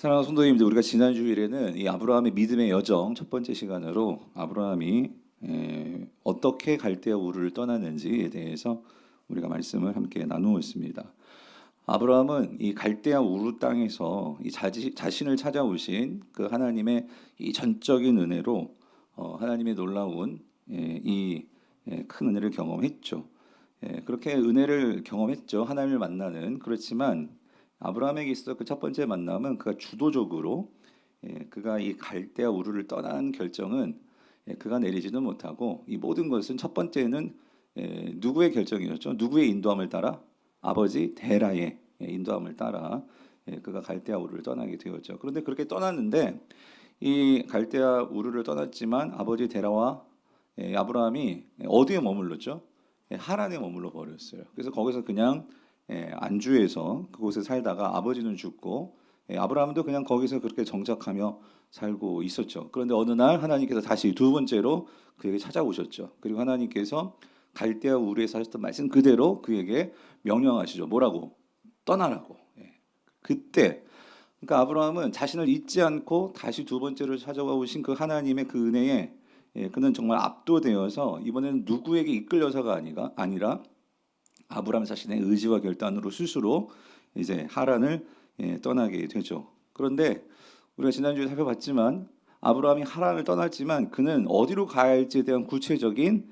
사랑하는 성도님들, 우리가 지난 주일에는 이 아브라함의 믿음의 여정 첫 번째 시간으로 아브라함이 어떻게 갈대아 우르를 떠났는지에 대해서 우리가 말씀을 함께 나누고 있습니다. 아브라함은 이 갈대아 우르 땅에서 이 자신을 찾아오신 그 하나님의 이 전적인 은혜로 하나님의 놀라운 이 큰 은혜를 경험했죠. 그렇게 은혜를 경험했죠. 하나님을 만나는. 그렇지만 아브라함에게 있어 그 첫 번째 만남은 그가 주도적으로 그가 이 갈대아 우르를 떠나는 결정은 그가 내리지는 못하고, 이 모든 것은 첫 번째는 누구의 결정이었죠? 누구의 인도함을 따라? 아버지 데라의 인도함을 따라 그가 갈대아 우르를 떠나게 되었죠. 그런데 그렇게 떠났는데, 이 갈대아 우르를 떠났지만 아버지 데라와 아브라함이 어디에 머물렀죠? 하란에 머물러 버렸어요. 그래서 거기서 그냥 안주해서 그곳에 살다가 아버지는 죽고 아브라함도 그냥 거기서 그렇게 정착하며 살고 있었죠. 그런데 어느 날 하나님께서 다시 두 번째로 그에게 찾아오셨죠. 그리고 하나님께서 갈대아 우르에서 하셨던 말씀 그대로 그에게 명령하시죠. 뭐라고? 떠나라고. 그때 그러니까 아브라함은 자신을 잊지 않고 다시 두 번째로 찾아와 오신 그 하나님의 그 은혜에 그는 정말 압도되어서 이번에는 누구에게 이끌려서가 아니라 아브라함 자신의 의지와 결단으로 스스로 이제 하란을 떠나게 되죠. 그런데 우리가 지난주에 살펴봤지만 아브라함이 하란을 떠났지만 그는 어디로 가야 할지에 대한 구체적인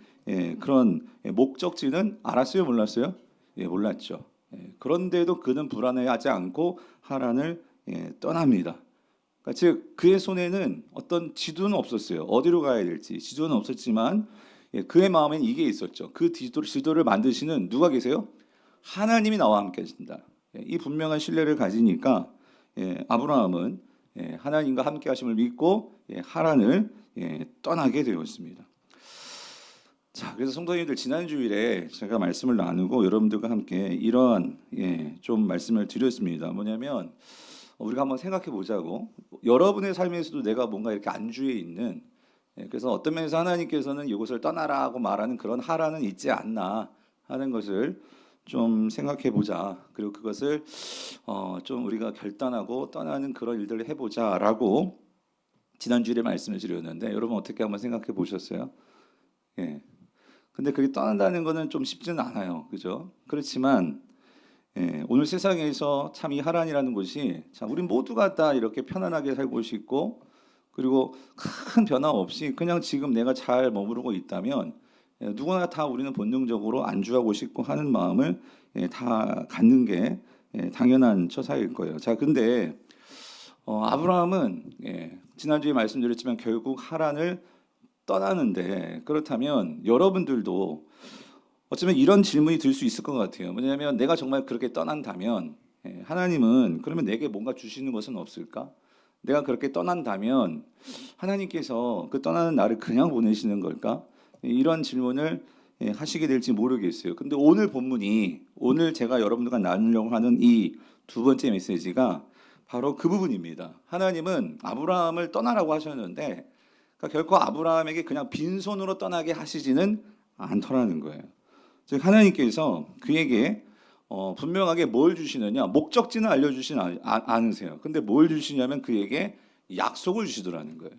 그런 목적지는 알았어요, 몰랐어요? 몰랐죠. 그런데도 그는 불안해하지 않고 하란을 떠납니다. 그러니까 즉 그의 손에는 어떤 지도는 없었어요. 어디로 가야 될지 지도는 없었지만 그의 마음엔 이게 있었죠. 그 지도를 만드시는 누가 계세요? 하나님이 나와 함께 하신다. 이 분명한 신뢰를 가지니까 아브라함은 하나님과 함께 하심을 믿고 하란을 떠나게 되었습니다. 자, 그래서 성도님들, 지난 주일에 제가 말씀을 나누고 여러분들과 함께 이러한 좀 말씀을 드렸습니다. 뭐냐면 우리가 한번 생각해 보자고, 여러분의 삶에서도 내가 뭔가 이렇게 안주해 있는, 그래서 어떤 면에서 하나님께서는 이곳을 떠나라고 말하는 그런 하라는 있지 않나 하는 것을 좀 생각해 보자. 그리고 그것을 좀 우리가 결단하고 떠나는 그런 일들을 해보자라고 지난주에 말씀을 드렸는데, 여러분 어떻게 한번 생각해 보셨어요? 예. 근데 그게 떠난다는 거는 좀 쉽지는 않아요. 그죠? 그렇지만 오늘 세상에서 참 이 하란이라는 곳이, 참 우리 모두가 다 이렇게 편안하게 살고 싶고, 그리고 큰 변화 없이 그냥 지금 내가 잘 머무르고 있다면 누구나 다 우리는 본능적으로 안주하고 싶고 하는 마음을 다 갖는 게 당연한 처사일 거예요. 자, 근데 아브라함은 지난주에 말씀드렸지만 결국 하란을 떠나는데, 그렇다면 여러분들도 어쩌면 이런 질문이 들 수 있을 것 같아요. 뭐냐면 내가 정말 그렇게 떠난다면 하나님은 그러면 내게 뭔가 주시는 것은 없을까? 내가 그렇게 떠난다면 하나님께서 그 떠나는 나를 그냥 보내시는 걸까? 이런 질문을 하시게 될지 모르겠어요. 근데 오늘 본문이, 오늘 제가 여러분들과 나누려고 하는 이 두 번째 메시지가 바로 그 부분입니다. 하나님은 아브라함을 떠나라고 하셨는데 그러니까 결코 아브라함에게 그냥 빈손으로 떠나게 하시지는 않더라는 거예요. 즉 하나님께서 그에게 분명하게 뭘 주시느냐, 목적지는 알려주진 않으세요. 근데 뭘 주시냐면 그에게 약속을 주시더라는 거예요.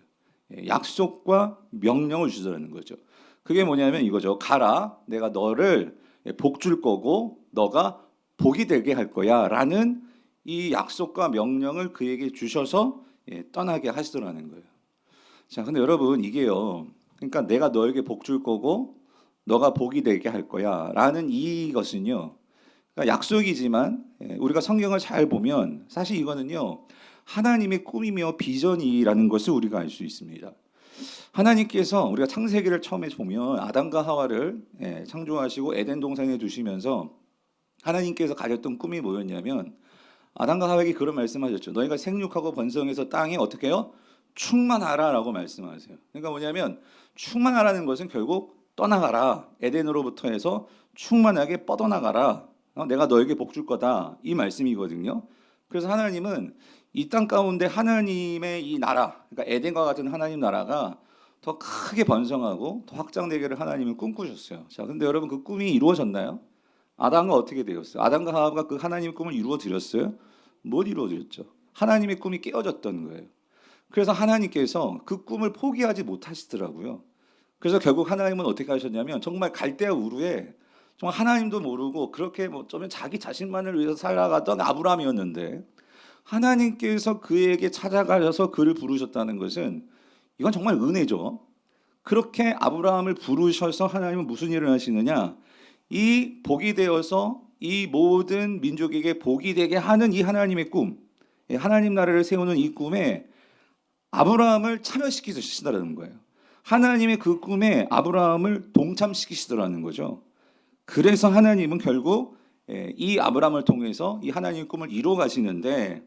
약속과 명령을 주시더라는 거죠. 그게 뭐냐면 이거죠. 가라, 내가 너를 복 줄 거고 너가 복이 되게 할 거야 라는 이 약속과 명령을 그에게 주셔서 떠나게 하시더라는 거예요. 자, 근데 여러분 이게요, 그러니까 내가 너에게 복 줄 거고 너가 복이 되게 할 거야 라는 이것은요, 그러니까 약속이지만 우리가 성경을 잘 보면 사실 이거는요 하나님의 꿈이며 비전이라는 것을 우리가 알 수 있습니다. 하나님께서 우리가 창세기를 처음에 보면 아담과 하와를 창조하시고 에덴 동산에 두시면서 하나님께서 가졌던 꿈이 뭐였냐면, 아담과 하와에게 그런 말씀하셨죠. 너희가 생육하고 번성해서 땅에 어떻게 해요? 충만하라라고 말씀하세요. 그러니까 뭐냐면 충만하라는 것은 결국 떠나가라. 에덴으로부터 해서 충만하게 뻗어나가라. 내가 너에게 복 줄 거다. 이 말씀이거든요. 그래서 하나님은 이 땅 가운데 하나님의 이 나라, 그러니까 에덴과 같은 하나님 나라가 더 크게 번성하고 더 확장되기를 하나님은 꿈꾸셨어요. 자, 근데 여러분 그 꿈이 이루어졌나요? 아담과 어떻게 되었어요? 아담과 하와가 그 하나님의 꿈을 이루어 드렸어요? 못 이루어 드렸죠. 하나님의 꿈이 깨어졌던 거예요. 그래서 하나님께서 그 꿈을 포기하지 못하시더라고요. 그래서 결국 하나님은 어떻게 하셨냐면 정말 갈대아 우르에 정말 하나님도 모르고 그렇게 뭐 어쩌면 자기 자신만을 위해서 살아가던 아브라함이었는데 하나님께서 그에게 찾아가셔서 그를 부르셨다는 것은 이건 정말 은혜죠. 그렇게 아브라함을 부르셔서 하나님은 무슨 일을 하시느냐? 이 복이 되어서 이 모든 민족에게 복이 되게 하는 이 하나님의 꿈, 하나님 나라를 세우는 이 꿈에 아브라함을 참여시키시더라는 거예요. 하나님의 그 꿈에 아브라함을 동참시키시더라는 거죠. 그래서 하나님은 결국 이 아브라함을 통해서 이 하나님의 꿈을 이루어 가시는데,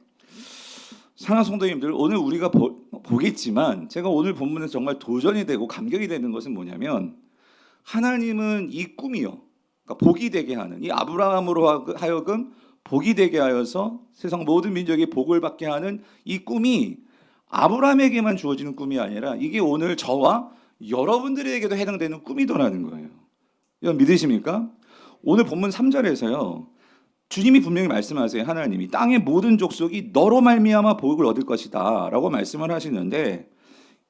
사랑하는 성도님들, 오늘 우리가 보겠지만 제가 오늘 본문에서 정말 도전이 되고 감격이 되는 것은 뭐냐면 하나님은 이 꿈이요, 그러니까 복이 되게 하는 이 아브라함으로 하여금 복이 되게 하여서 세상 모든 민족이 복을 받게 하는 이 꿈이 아브라함에게만 주어지는 꿈이 아니라 이게 오늘 저와 여러분들에게도 해당되는 꿈이더라는 거예요. 이건 믿으십니까? 오늘 본문 3절에서요. 주님이 분명히 말씀하세요. 하나님이 땅의 모든 족속이 너로 말미암아 복을 얻을 것이다 라고 말씀을 하시는데,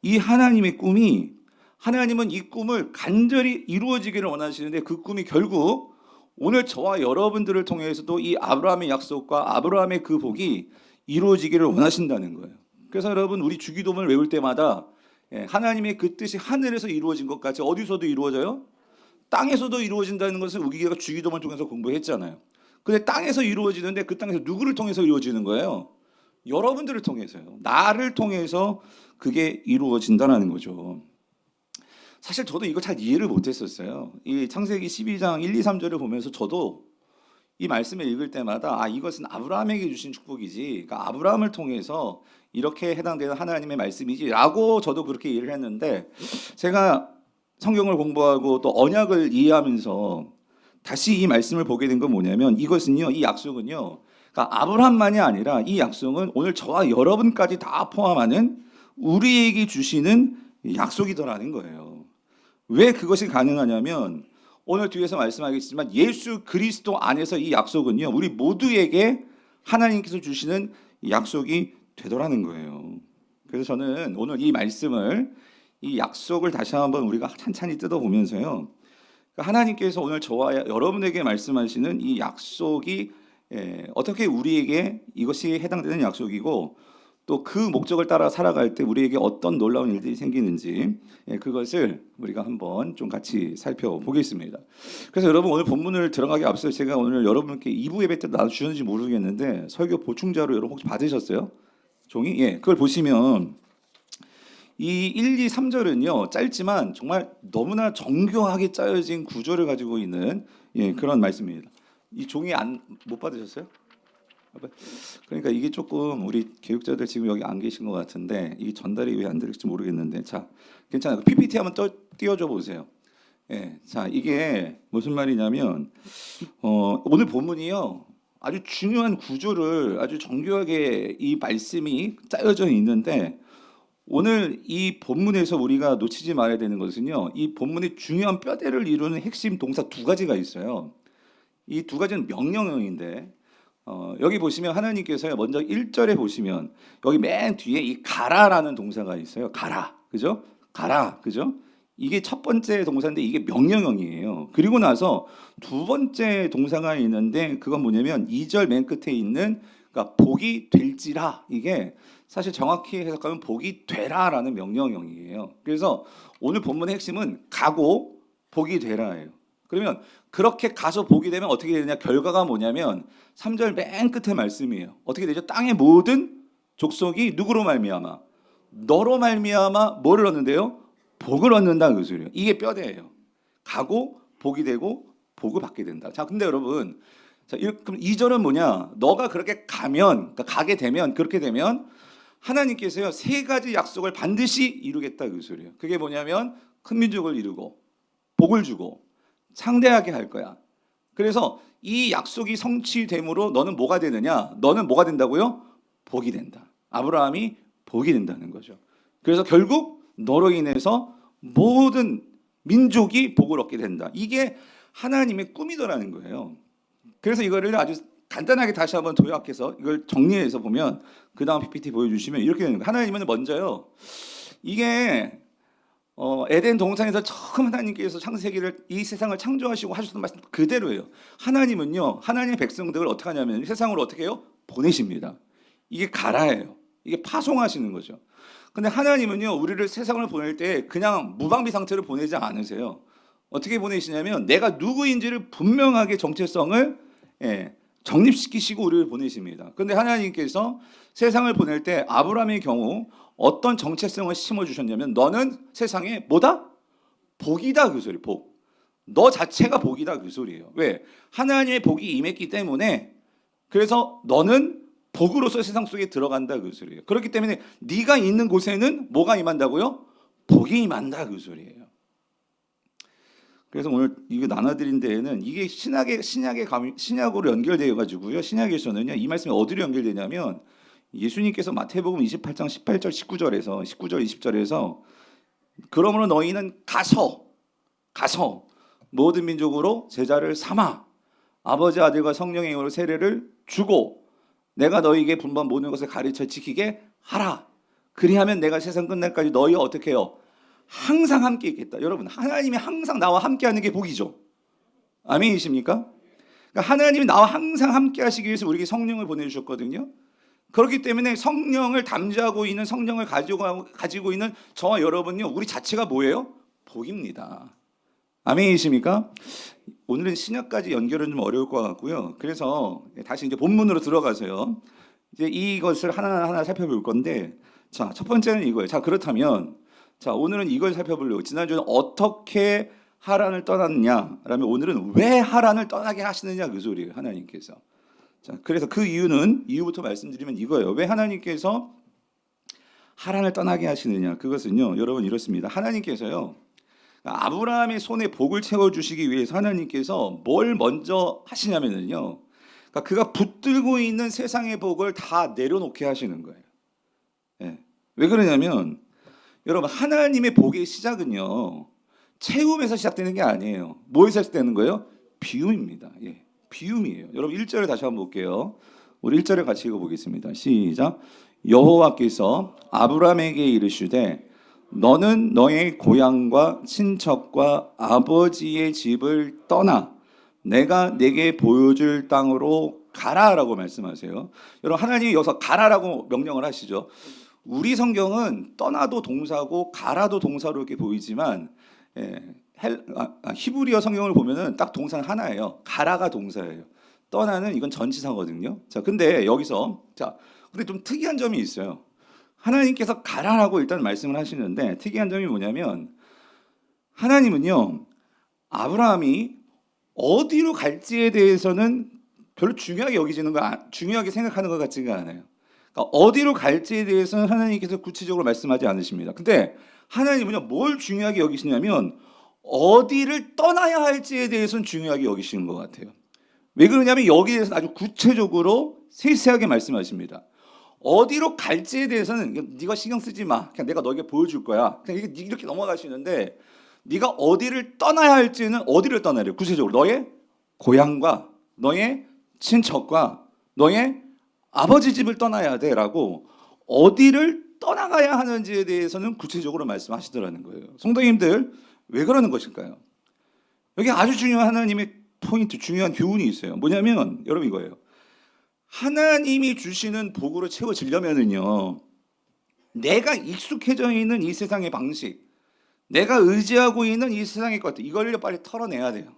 이 하나님의 꿈이, 하나님은 이 꿈을 간절히 이루어지기를 원하시는데 그 꿈이 결국 오늘 저와 여러분들을 통해서도 이 아브라함의 약속과 아브라함의 그 복이 이루어지기를 원하신다는 거예요. 그래서 여러분, 우리 주기도문을 외울 때마다 하나님의 그 뜻이 하늘에서 이루어진 것 같이 어디서도 이루어져요? 땅에서도 이루어진다는 것을 우리가 주기도문 통해서 공부했잖아요. 근데 땅에서 이루어지는데 그 땅에서 누구를 통해서 이루어지는 거예요? 여러분들을 통해서요. 나를 통해서 그게 이루어진다는 거죠. 사실 저도 이거 잘 이해를 못했었어요. 이 창세기 12장 1, 2, 3절을 보면서 저도 이 말씀을 읽을 때마다 이것은 아브라함에게 주신 축복이지, 그러니까 아브라함을 통해서 이렇게 해당되는 하나님의 말씀이지라고 저도 그렇게 이해를 했는데, 제가 성경을 공부하고 또 언약을 이해하면서 다시 이 말씀을 보게 된 건 뭐냐면, 이것은요, 이 약속은요, 그러니까 아브라함만이 아니라 이 약속은 오늘 저와 여러분까지 다 포함하는 우리에게 주시는 약속이더라는 거예요. 왜 그것이 가능하냐면 오늘 뒤에서 말씀하겠지만 예수 그리스도 안에서 이 약속은요, 우리 모두에게 하나님께서 주시는 약속이 되더라는 거예요. 그래서 저는 오늘 이 말씀을, 이 약속을 다시 한번 우리가 찬찬히 뜯어보면서요, 하나님께서 오늘 저와 여러분에게 말씀하시는 이 약속이 어떻게 우리에게 이것이 해당되는 약속이고 또 그 목적을 따라 살아갈 때 우리에게 어떤 놀라운 일들이 생기는지, 그것을 우리가 한번 좀 같이 살펴보겠습니다. 그래서 여러분, 오늘 본문을 들어가기 앞서 제가 오늘 여러분께 2부 예배 때 나눠주셨는지 모르겠는데 설교 보충자로 여러분 혹시 받으셨어요? 종이? 그걸 보시면 이 1, 2, 3절은요 짧지만 정말 너무나 정교하게 짜여진 구조를 가지고 있는 그런 말씀입니다. 이 종이 못 받으셨어요? 그러니까 이게 조금 우리 교육자들 지금 여기 안 계신 것 같은데 이게 전달이 왜 안 될지 모르겠는데, 자, 괜찮아요. PPT 한번 띄워줘 보세요. 자, 이게 무슨 말이냐면 오늘 본문이요 아주 중요한 구조를 아주 정교하게 이 말씀이 짜여져 있는데, 오늘 이 본문에서 우리가 놓치지 말아야 되는 것은요, 이 본문의 중요한 뼈대를 이루는 핵심 동사 두 가지가 있어요. 이 두 가지는 명령형인데, 여기 보시면 하나님께서 먼저 1절에 보시면 여기 맨 뒤에 이 가라라는 동사가 있어요. 가라, 그죠? 가라, 그죠? 이게 첫 번째 동사인데 이게 명령형이에요. 그리고 나서 두 번째 동사가 있는데 그건 뭐냐면 2절 맨 끝에 있는, 그러니까 복이 될지라, 이게 사실 정확히 해석하면 복이 되라라는 명령형이에요. 그래서 오늘 본문의 핵심은 가고 복이 되라예요. 그러면 그렇게 가서 복이 되면 어떻게 되느냐, 결과가 뭐냐면 3절 맨 끝에 말씀이에요. 어떻게 되죠? 땅의 모든 족속이 누구로 말미암아? 너로 말미암아 뭐를 얻는데요? 복을 얻는다, 그 소리예요. 이게 뼈대예요. 가고 복이 되고 복을 받게 된다. 자, 근데 여러분, 자, 그럼 2절은 뭐냐? 너가 그렇게 가면, 그러니까 가게 되면, 그렇게 되면 하나님께서요 세 가지 약속을 반드시 이루겠다, 그 소리예요. 그게 뭐냐면 큰 민족을 이루고 복을 주고 창대하게 할 거야. 그래서 이 약속이 성취됨으로 너는 뭐가 되느냐? 너는 뭐가 된다고요? 복이 된다. 아브라함이 복이 된다는 거죠. 그래서 결국 너로 인해서 모든 민족이 복을 얻게 된다. 이게 하나님의 꿈이더라는 거예요. 그래서 이거를 아주 간단하게 다시 한번 도약해서 이걸 정리해서 보면 그 다음 PPT 보여주시면 이렇게 되는 거예요. 하나님은 먼저요. 이게 에덴 동산에서 처음 하나님께서 창세기를 이 세상을 창조하시고 하셨던 말씀 그대로예요. 하나님은요. 하나님의 백성들을 어떻게 하냐면 세상으로 어떻게 해요? 보내십니다. 이게 가라예요. 이게 파송하시는 거죠. 근데 하나님은요. 우리를 세상을 보낼 때 그냥 무방비 상태로 보내지 않으세요. 어떻게 보내시냐면 내가 누구인지를 분명하게 정체성을 정립시키시고 우리를 보내십니다. 그런데 하나님께서 세상을 보낼 때 아브라함의 경우 어떤 정체성을 심어주셨냐면 너는 세상에 뭐다? 복이다 그 소리. 복. 너 자체가 복이다 그 소리예요. 왜? 하나님의 복이 임했기 때문에 그래서 너는 복으로서 세상 속에 들어간다 그 소리예요. 그렇기 때문에 네가 있는 곳에는 뭐가 임한다고요? 복이 임한다 그 소리예요. 그래서 오늘 이거 나눠드린 데에는 이게 신약으로 연결되어 가지고요. 신약에서는요. 이 말씀이 어디로 연결되냐면 예수님께서 마태복음 28장 18절 19절에서 19절 20절에서 그러므로 너희는 가서 모든 민족으로 제자를 삼아 아버지 아들과 성령의 이름으로 세례를 주고 내가 너희에게 분반 모든 것을 가르쳐 지키게 하라. 그리하면 내가 세상 끝날까지 너희와 어떻게 해요? 항상 함께 있겠다. 여러분 하나님이 항상 나와 함께하는 게 복이죠. 아멘이십니까? 그러니까 하나님이 나와 항상 함께하시기 위해서 우리에게 성령을 보내주셨거든요. 그렇기 때문에 성령을 담지하고 있는 성령을 가지고 있는 저와 여러분요 우리 자체가 뭐예요? 복입니다. 아멘이십니까? 오늘은 신약까지 연결은 좀 어려울 것 같고요. 그래서 다시 이제 본문으로 들어가서요. 이제 이것을 하나하나 살펴볼 건데, 자, 첫 번째는 이거예요. 자, 그렇다면, 자, 오늘은 이걸 살펴보려고. 지난주는 어떻게 하란을 떠났냐라면 오늘은 왜 하란을 떠나게 하시느냐 그 소리예요. 하나님께서. 자, 그래서 그 이유부터 말씀드리면 이거예요. 왜 하나님께서 하란을 떠나게 하시느냐? 그것은요, 여러분 이렇습니다. 하나님께서요. 아브라함의 손에 복을 채워주시기 위해서 하나님께서 뭘 먼저 하시냐면요. 그러니까 그가 붙들고 있는 세상의 복을 다 내려놓게 하시는 거예요. 예. 왜 그러냐면 여러분 하나님의 복의 시작은요. 채움에서 시작되는 게 아니에요. 뭐에서 시작되는 거예요? 비움입니다. 예. 비움이에요. 여러분 1절을 다시 한번 볼게요. 우리 1절을 같이 읽어보겠습니다. 시작. 여호와께서 아브라함에게 이르시되 너는 너의 고향과 친척과 아버지의 집을 떠나 내가 내게 보여줄 땅으로 가라라고 말씀하세요. 여러분 하나님이 여기서 가라라고 명령을 하시죠. 우리 성경은 떠나도 동사고 가라도 동사로 이렇게 보이지만 히브리어 성경을 보면은 딱 동사는 하나예요. 가라가 동사예요. 떠나는 이건 전치사거든요. 자, 근데 여기서 근데 좀 특이한 점이 있어요. 하나님께서 가라라고 일단 말씀을 하시는데 특이한 점이 뭐냐면 하나님은요 아브라함이 어디로 갈지에 대해서는 별로 중요하게 생각하는 것 같지가 않아요. 그러니까 어디로 갈지에 대해서는 하나님께서 구체적으로 말씀하지 않으십니다. 근데 하나님은요 뭘 중요하게 여기시냐면 어디를 떠나야 할지에 대해서는 중요하게 여기시는 것 같아요. 왜 그러냐면 여기에 대해서 아주 구체적으로 세세하게 말씀하십니다. 어디로 갈지에 대해서는 네가 신경 쓰지 마. 그냥 내가 너에게 보여줄 거야. 그냥 이렇게 넘어가시는데 네가 어디를 떠나야 할지는 어디를 떠나래요. 구체적으로 너의 고향과 너의 친척과 너의 아버지 집을 떠나야 돼라고 어디를 떠나가야 하는지에 대해서는 구체적으로 말씀하시더라는 거예요. 성도님들 왜 그러는 것일까요? 여기 아주 중요한 하나님의 포인트, 중요한 교훈이 있어요. 뭐냐면 여러분 이거예요. 하나님이 주시는 복으로 채워지려면은요, 내가 익숙해져 있는 이 세상의 방식, 내가 의지하고 있는 이 세상의 것들, 이걸 빨리 털어내야 돼요.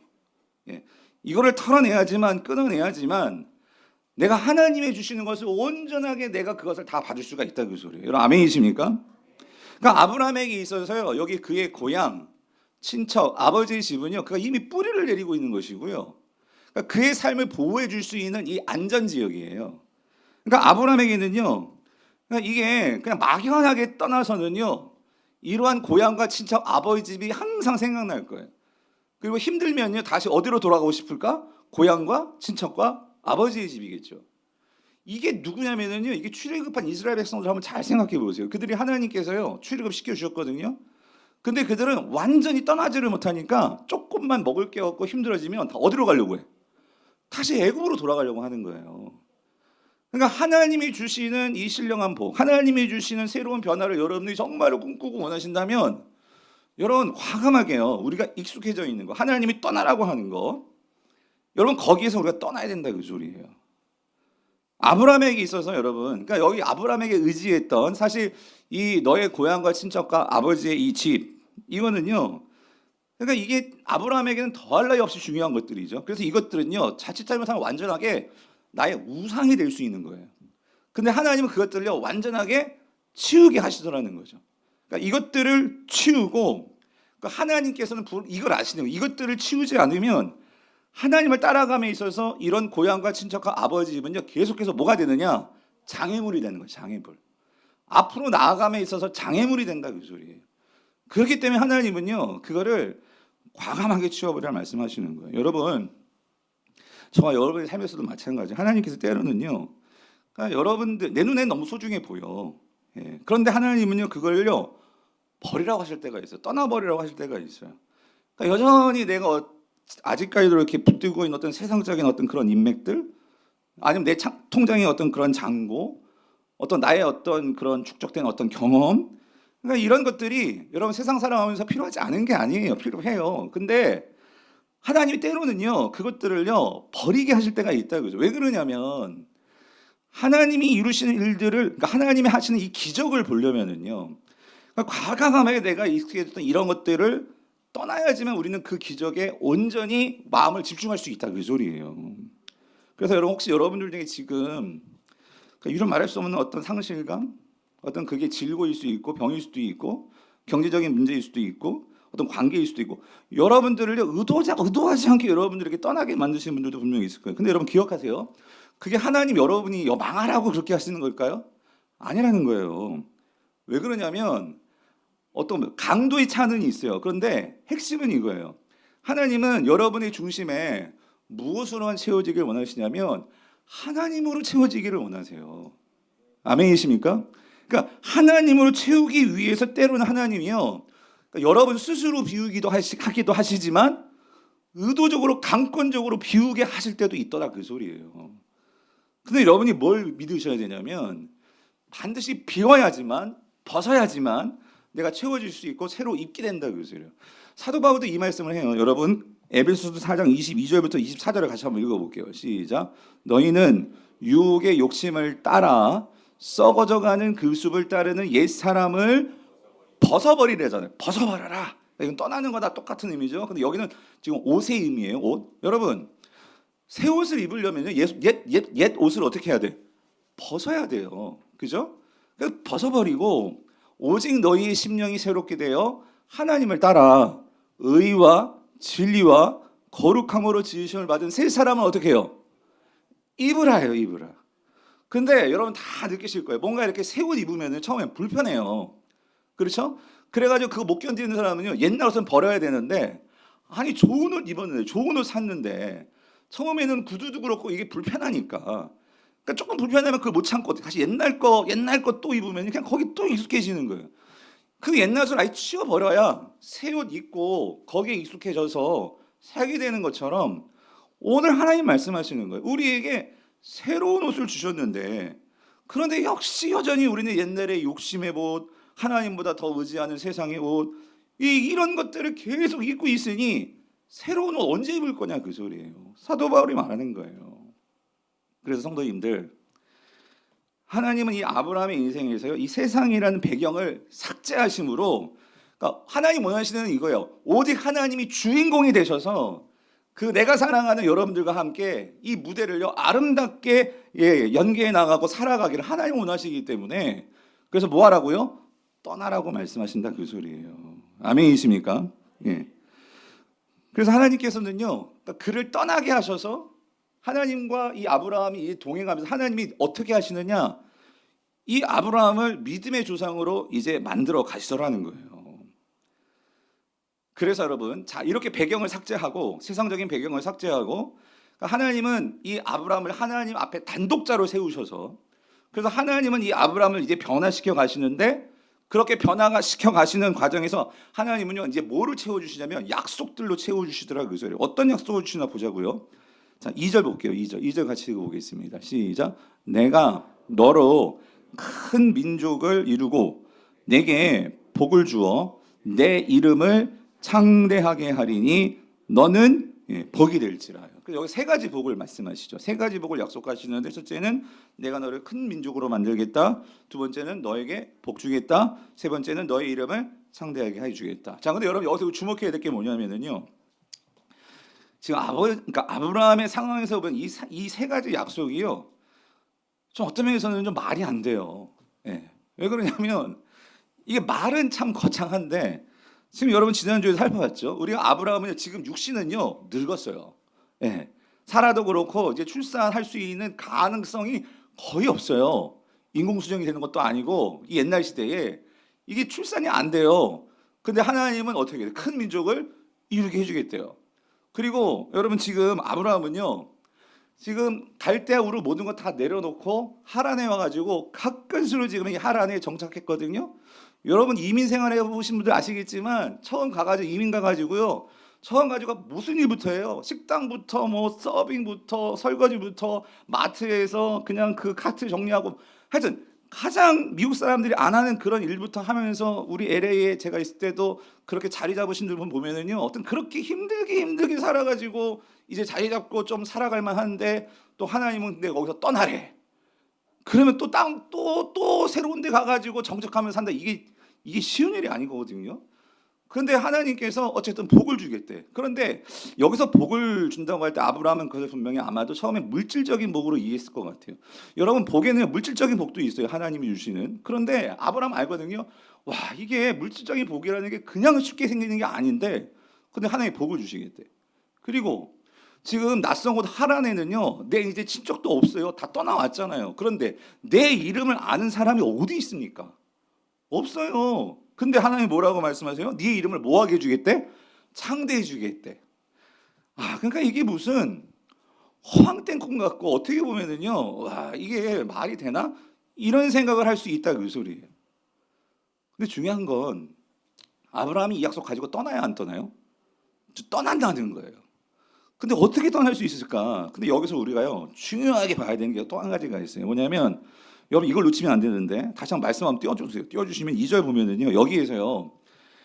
예. 이거를 끊어내야지만, 내가 하나님이 주시는 것을 온전하게 내가 그것을 다 받을 수가 있다 그 소리예요. 여러분 아멘이십니까? 그러니까 아브라함에게 있어서요, 여기 그의 고향, 친척, 아버지의 집은요, 그가 이미 뿌리를 내리고 있는 것이고요. 그러니까 그의 삶을 보호해 줄 수 있는 이 안전지역이에요. 그러니까 아브라함에게는요, 이게 그냥 막연하게 떠나서는요, 이러한 고향과 친척, 아버지 집이 항상 생각날 거예요. 그리고 힘들면요, 다시 어디로 돌아가고 싶을까? 고향과 친척과 아버지의 집이겠죠. 이게 누구냐면요, 이게 출애굽한 이스라엘 백성들 한번 잘 생각해 보세요. 그들이 하나님께서요, 출애굽 시켜 주셨거든요. 근데 그들은 완전히 떠나지를 못하니까 조금만 먹을 게 없고 힘들어지면 다 어디로 가려고 해? 다시 애굽으로 돌아가려고 하는 거예요. 그러니까 하나님이 주시는 이 신령한 복, 하나님이 주시는 새로운 변화를 여러분들이 정말로 꿈꾸고 원하신다면 여러분 과감하게요. 우리가 익숙해져 있는 거, 하나님이 떠나라고 하는 거, 여러분 거기에서 우리가 떠나야 된다 그 소리예요. 아브라함에게 있어서 여러분, 그러니까 여기 아브라함에게 의지했던 사실 이 너의 고향과 친척과 아버지의 이 집, 이거는요. 그러니까 이게 아브라함에게는 더할 나위 없이 중요한 것들이죠. 그래서 이것들은요, 자칫 잘못하면 완전하게 나의 우상이 될 수 있는 거예요. 근데 하나님은 그것들을요, 완전하게 치우게 하시더라는 거죠. 그러니까 이것들을 치우고, 그러니까 하나님께서는 이걸 아시는 거예요. 이것들을 치우지 않으면 하나님을 따라감에 있어서 이런 고향과 친척과 아버지 집은요, 계속해서 뭐가 되느냐? 장애물이 되는 거예요. 장애물. 앞으로 나아감에 있어서 장애물이 된다 그 소리예요. 그렇기 때문에 하나님은요, 그거를 과감하게 치워버리라 말씀하시는 거예요. 여러분, 저와 여러분의 삶에서도 마찬가지예요. 하나님께서 때로는요, 그러니까 여러분들 내 눈에 너무 소중해 보여. 예. 그런데 하나님은요, 그걸요 버리라고 하실 때가 있어요. 떠나버리라고 하실 때가 있어요. 그러니까 여전히 내가 아직까지도 이렇게 붙들고 있는 어떤 세상적인 어떤 그런 인맥들, 아니면 내 통장의 어떤 그런 잔고, 어떤 나의 어떤 그런 축적된 어떤 경험, 그러니까 이런 것들이 여러분 세상 살아가면서 필요하지 않은 게 아니에요. 필요해요. 근데 하나님이 때로는요, 그것들을요 버리게 하실 때가 있다 그죠. 왜 그러냐면 하나님이 이루시는 일들을, 그러니까 하나님이 하시는 이 기적을 보려면은요, 그러니까 과감하게 내가 익숙해졌던 이런 것들을 떠나야지만 우리는 그 기적에 온전히 마음을 집중할 수 있다 그 소리예요. 그래서 여러분, 혹시 여러분들 중에 지금 그러니까 이런 말할 수 없는 어떤 상실감, 어떤 그게 질고일 수 있고 병일 수도 있고 경제적인 문제일 수도 있고 어떤 관계일 수도 있고, 여러분들을 의도하지 않게 여러분들에게 떠나게 만드시는 분들도 분명히 있을 거예요. 근데 여러분 기억하세요. 그게 하나님 여러분이 망하라고 그렇게 하시는 걸까요? 아니라는 거예요. 왜 그러냐면 어떤 강도의 차는 있어요. 그런데 핵심은 이거예요. 하나님은 여러분의 중심에 무엇으로만 채워지기를 원하시냐면 하나님으로 채워지기를 원하세요. 아멘이십니까? 그러니까 하나님으로 채우기 위해서 때로는 하나님이요, 그러니까 여러분 스스로 비우기도 하기도 하시지만 의도적으로 강권적으로 비우게 하실 때도 있더라 그 소리예요. 근데 여러분이 뭘 믿으셔야 되냐면 반드시 비워야지만, 벗어야지만 내가 채워질 수 있고 새로 입게 된다 그 소리예요. 사도 바울도 이 말씀을 해요. 여러분 에베소서 4장 22절부터 24절을 같이 한번 읽어볼게요. 시작. 너희는 유혹의 욕심을 따라 썩어져가는 그 숲을 따르는 옛 사람을 벗어버리래잖아요. 벗어버려라. 이건 떠나는 거다 똑같은 의미죠. 근데 여기는 지금 옷의 의미예요. 옷. 여러분 새 옷을 입으려면 옛 옷을 어떻게 해야 돼? 벗어야 돼요. 그죠? 그러니까 벗어버리고 오직 너희의 심령이 새롭게 되어 하나님을 따라 의와 진리와 거룩함으로 지으심을 받은 새 사람은 어떻게 해요? 입으라예요. 입으라. 근데 여러분 다 느끼실 거예요. 뭔가 이렇게 새 옷 입으면 처음엔 불편해요. 그렇죠? 그래가지고 그거 못 견디는 사람은요, 옛날 옷은 버려야 되는데, 아니 좋은 옷 입었는데, 좋은 옷 샀는데 처음에는 구두도 그렇고 이게 불편하니까, 그러니까 조금 불편하면 그걸 못 참고 다시 옛날 거 또 입으면 그냥 거기 또 익숙해지는 거예요. 그 옛날 옷을 아예 치워버려야 새 옷 입고 거기에 익숙해져서 살게 되는 것처럼 오늘 하나님 말씀하시는 거예요. 우리에게 새로운 옷을 주셨는데, 그런데 역시 여전히 우리는 옛날에 욕심의 옷, 하나님보다 더 의지하는 세상의 옷, 이런 것들을 계속 입고 있으니 새로운 옷 언제 입을 거냐 그 소리예요. 사도 바울이 말하는 거예요. 그래서 성도님들, 하나님은 이 아브라함의 인생에서요, 이 세상이라는 배경을 삭제하심으로, 그러니까 하나님 원하시는 이거예요. 오직 하나님이 주인공이 되셔서 그 내가 사랑하는 여러분들과 함께 이 무대를요 아름답게 연기해 나가고 살아가기를 하나님 원하시기 때문에, 그래서 뭐 하라고요? 떠나라고 말씀하신다 그 소리예요. 아멘이십니까? 예. 그래서 하나님께서는요, 그러니까 그를 떠나게 하셔서 하나님과 이 아브라함이 동행하면서 하나님이 어떻게 하시느냐, 이 아브라함을 믿음의 조상으로 이제 만들어 가시더라는 거예요. 그래서 여러분, 자 이렇게 배경을 삭제하고, 세상적인 배경을 삭제하고, 그러니까 하나님은 이 아브라함을 하나님 앞에 단독자로 세우셔서, 그래서 하나님은 이 아브라함을 이제 변화시켜 가시는데, 그렇게 변화시켜 가시는 과정에서 하나님은요 이제 뭐를 채워주시냐면 약속들로 채워주시더라고요. 어떤 약속을 주시나 보자고요. 자, 2절 볼게요. 2절 같이 읽어보겠습니다. 시작. 내가 너로 큰 민족을 이루고 내게 복을 주어 내 이름을 창대하게 하리니 너는 복이 될지라. 여기 세 가지 복을 말씀하시죠. 세 가지 복을 약속하시는데 첫째는 내가 너를 큰 민족으로 만들겠다. 두 번째는 너에게 복 주겠다. 세 번째는 너의 이름을 창대하게 해주겠다. 자, 근데 여러분 여기서 주목해야 될 게 뭐냐면은요. 지금 그러니까 아브라함의 상황에서 보면 이 세 가지 약속이요. 좀 어떤 면에서는 좀 말이 안 돼요. 예. 왜 그러냐면 이게 말은 참 거창한데 지금 여러분 지난주에 살펴봤죠. 우리가 아브라함은 지금 육신은요 늙었어요. 예. 살아도 그렇고 이제 출산할 수 있는 가능성이 거의 없어요. 인공수정이 되는 것도 아니고 이 옛날 시대에 이게 출산이 안 돼요. 근데 하나님은 어떻게 해요? 큰 민족을 이루게 해주겠대요. 그리고 여러분 지금 아브라함은요. 지금 갈대아 우르 모든 거 다 내려놓고 하란에 와가지고 가까스로 지금 이 하란에 정착했거든요. 여러분 이민 생활해 보신 분들 아시겠지만 처음 가가지고 이민 가가지고요. 처음 가지고 무슨 일부터 해요? 식당부터 뭐 서빙부터 설거지부터 마트에서 그냥 그 카트 정리하고 하여튼 가장 미국 사람들이 안 하는 그런 일부터 하면서 우리 LA에 제가 있을 때도 그렇게 자리 잡으신 분 보면은요 어떤 그렇게 힘들게 살아가지고 이제 자리 잡고 좀 살아갈 만한데 또 하나님은 근데 거기서 떠나래. 그러면 또 또 새로운 데 가가지고 정착하면서 산다. 이게 쉬운 일이 아니거든요. 그런데 하나님께서 어쨌든 복을 주겠대. 그런데 여기서 복을 준다고 할 때 아브라함은 그것을 분명히 아마도 처음에 물질적인 복으로 이해했을 것 같아요. 여러분 복에는 물질적인 복도 있어요. 하나님이 주시는. 그런데 아브라함 알거든요. 와 이게 물질적인 복이라는 게 그냥 쉽게 생기는 게 아닌데 근데 하나님이 복을 주시겠대. 그리고 지금 낯선 곳 하란에는요 내 이제 친척도 없어요. 다 떠나왔잖아요. 그런데 내 이름을 아는 사람이 어디 있습니까? 없어요. 근데 하나님이 뭐라고 말씀하세요? 네 이름을 뭐하게 해주겠대? 창대해 주겠대. 그러니까 이게 무슨 허황된 꿈 같고 어떻게 보면은요 와 이게 말이 되나? 이런 생각을 할 수 있다 그 소리예요. 근데 중요한 건 아브라함이 이 약속 가지고 떠나야 안 떠나요? 떠난다는 거예요. 근데 어떻게 떠날 수 있을까? 근데 여기서 우리가요 중요하게 봐야 되는 게 또 한 가지가 있어요. 뭐냐면 여러분 이걸 놓치면 안 되는데 다시 한번 말씀 한번 띄워주세요. 띄워주시면 2절 보면은요 여기에서요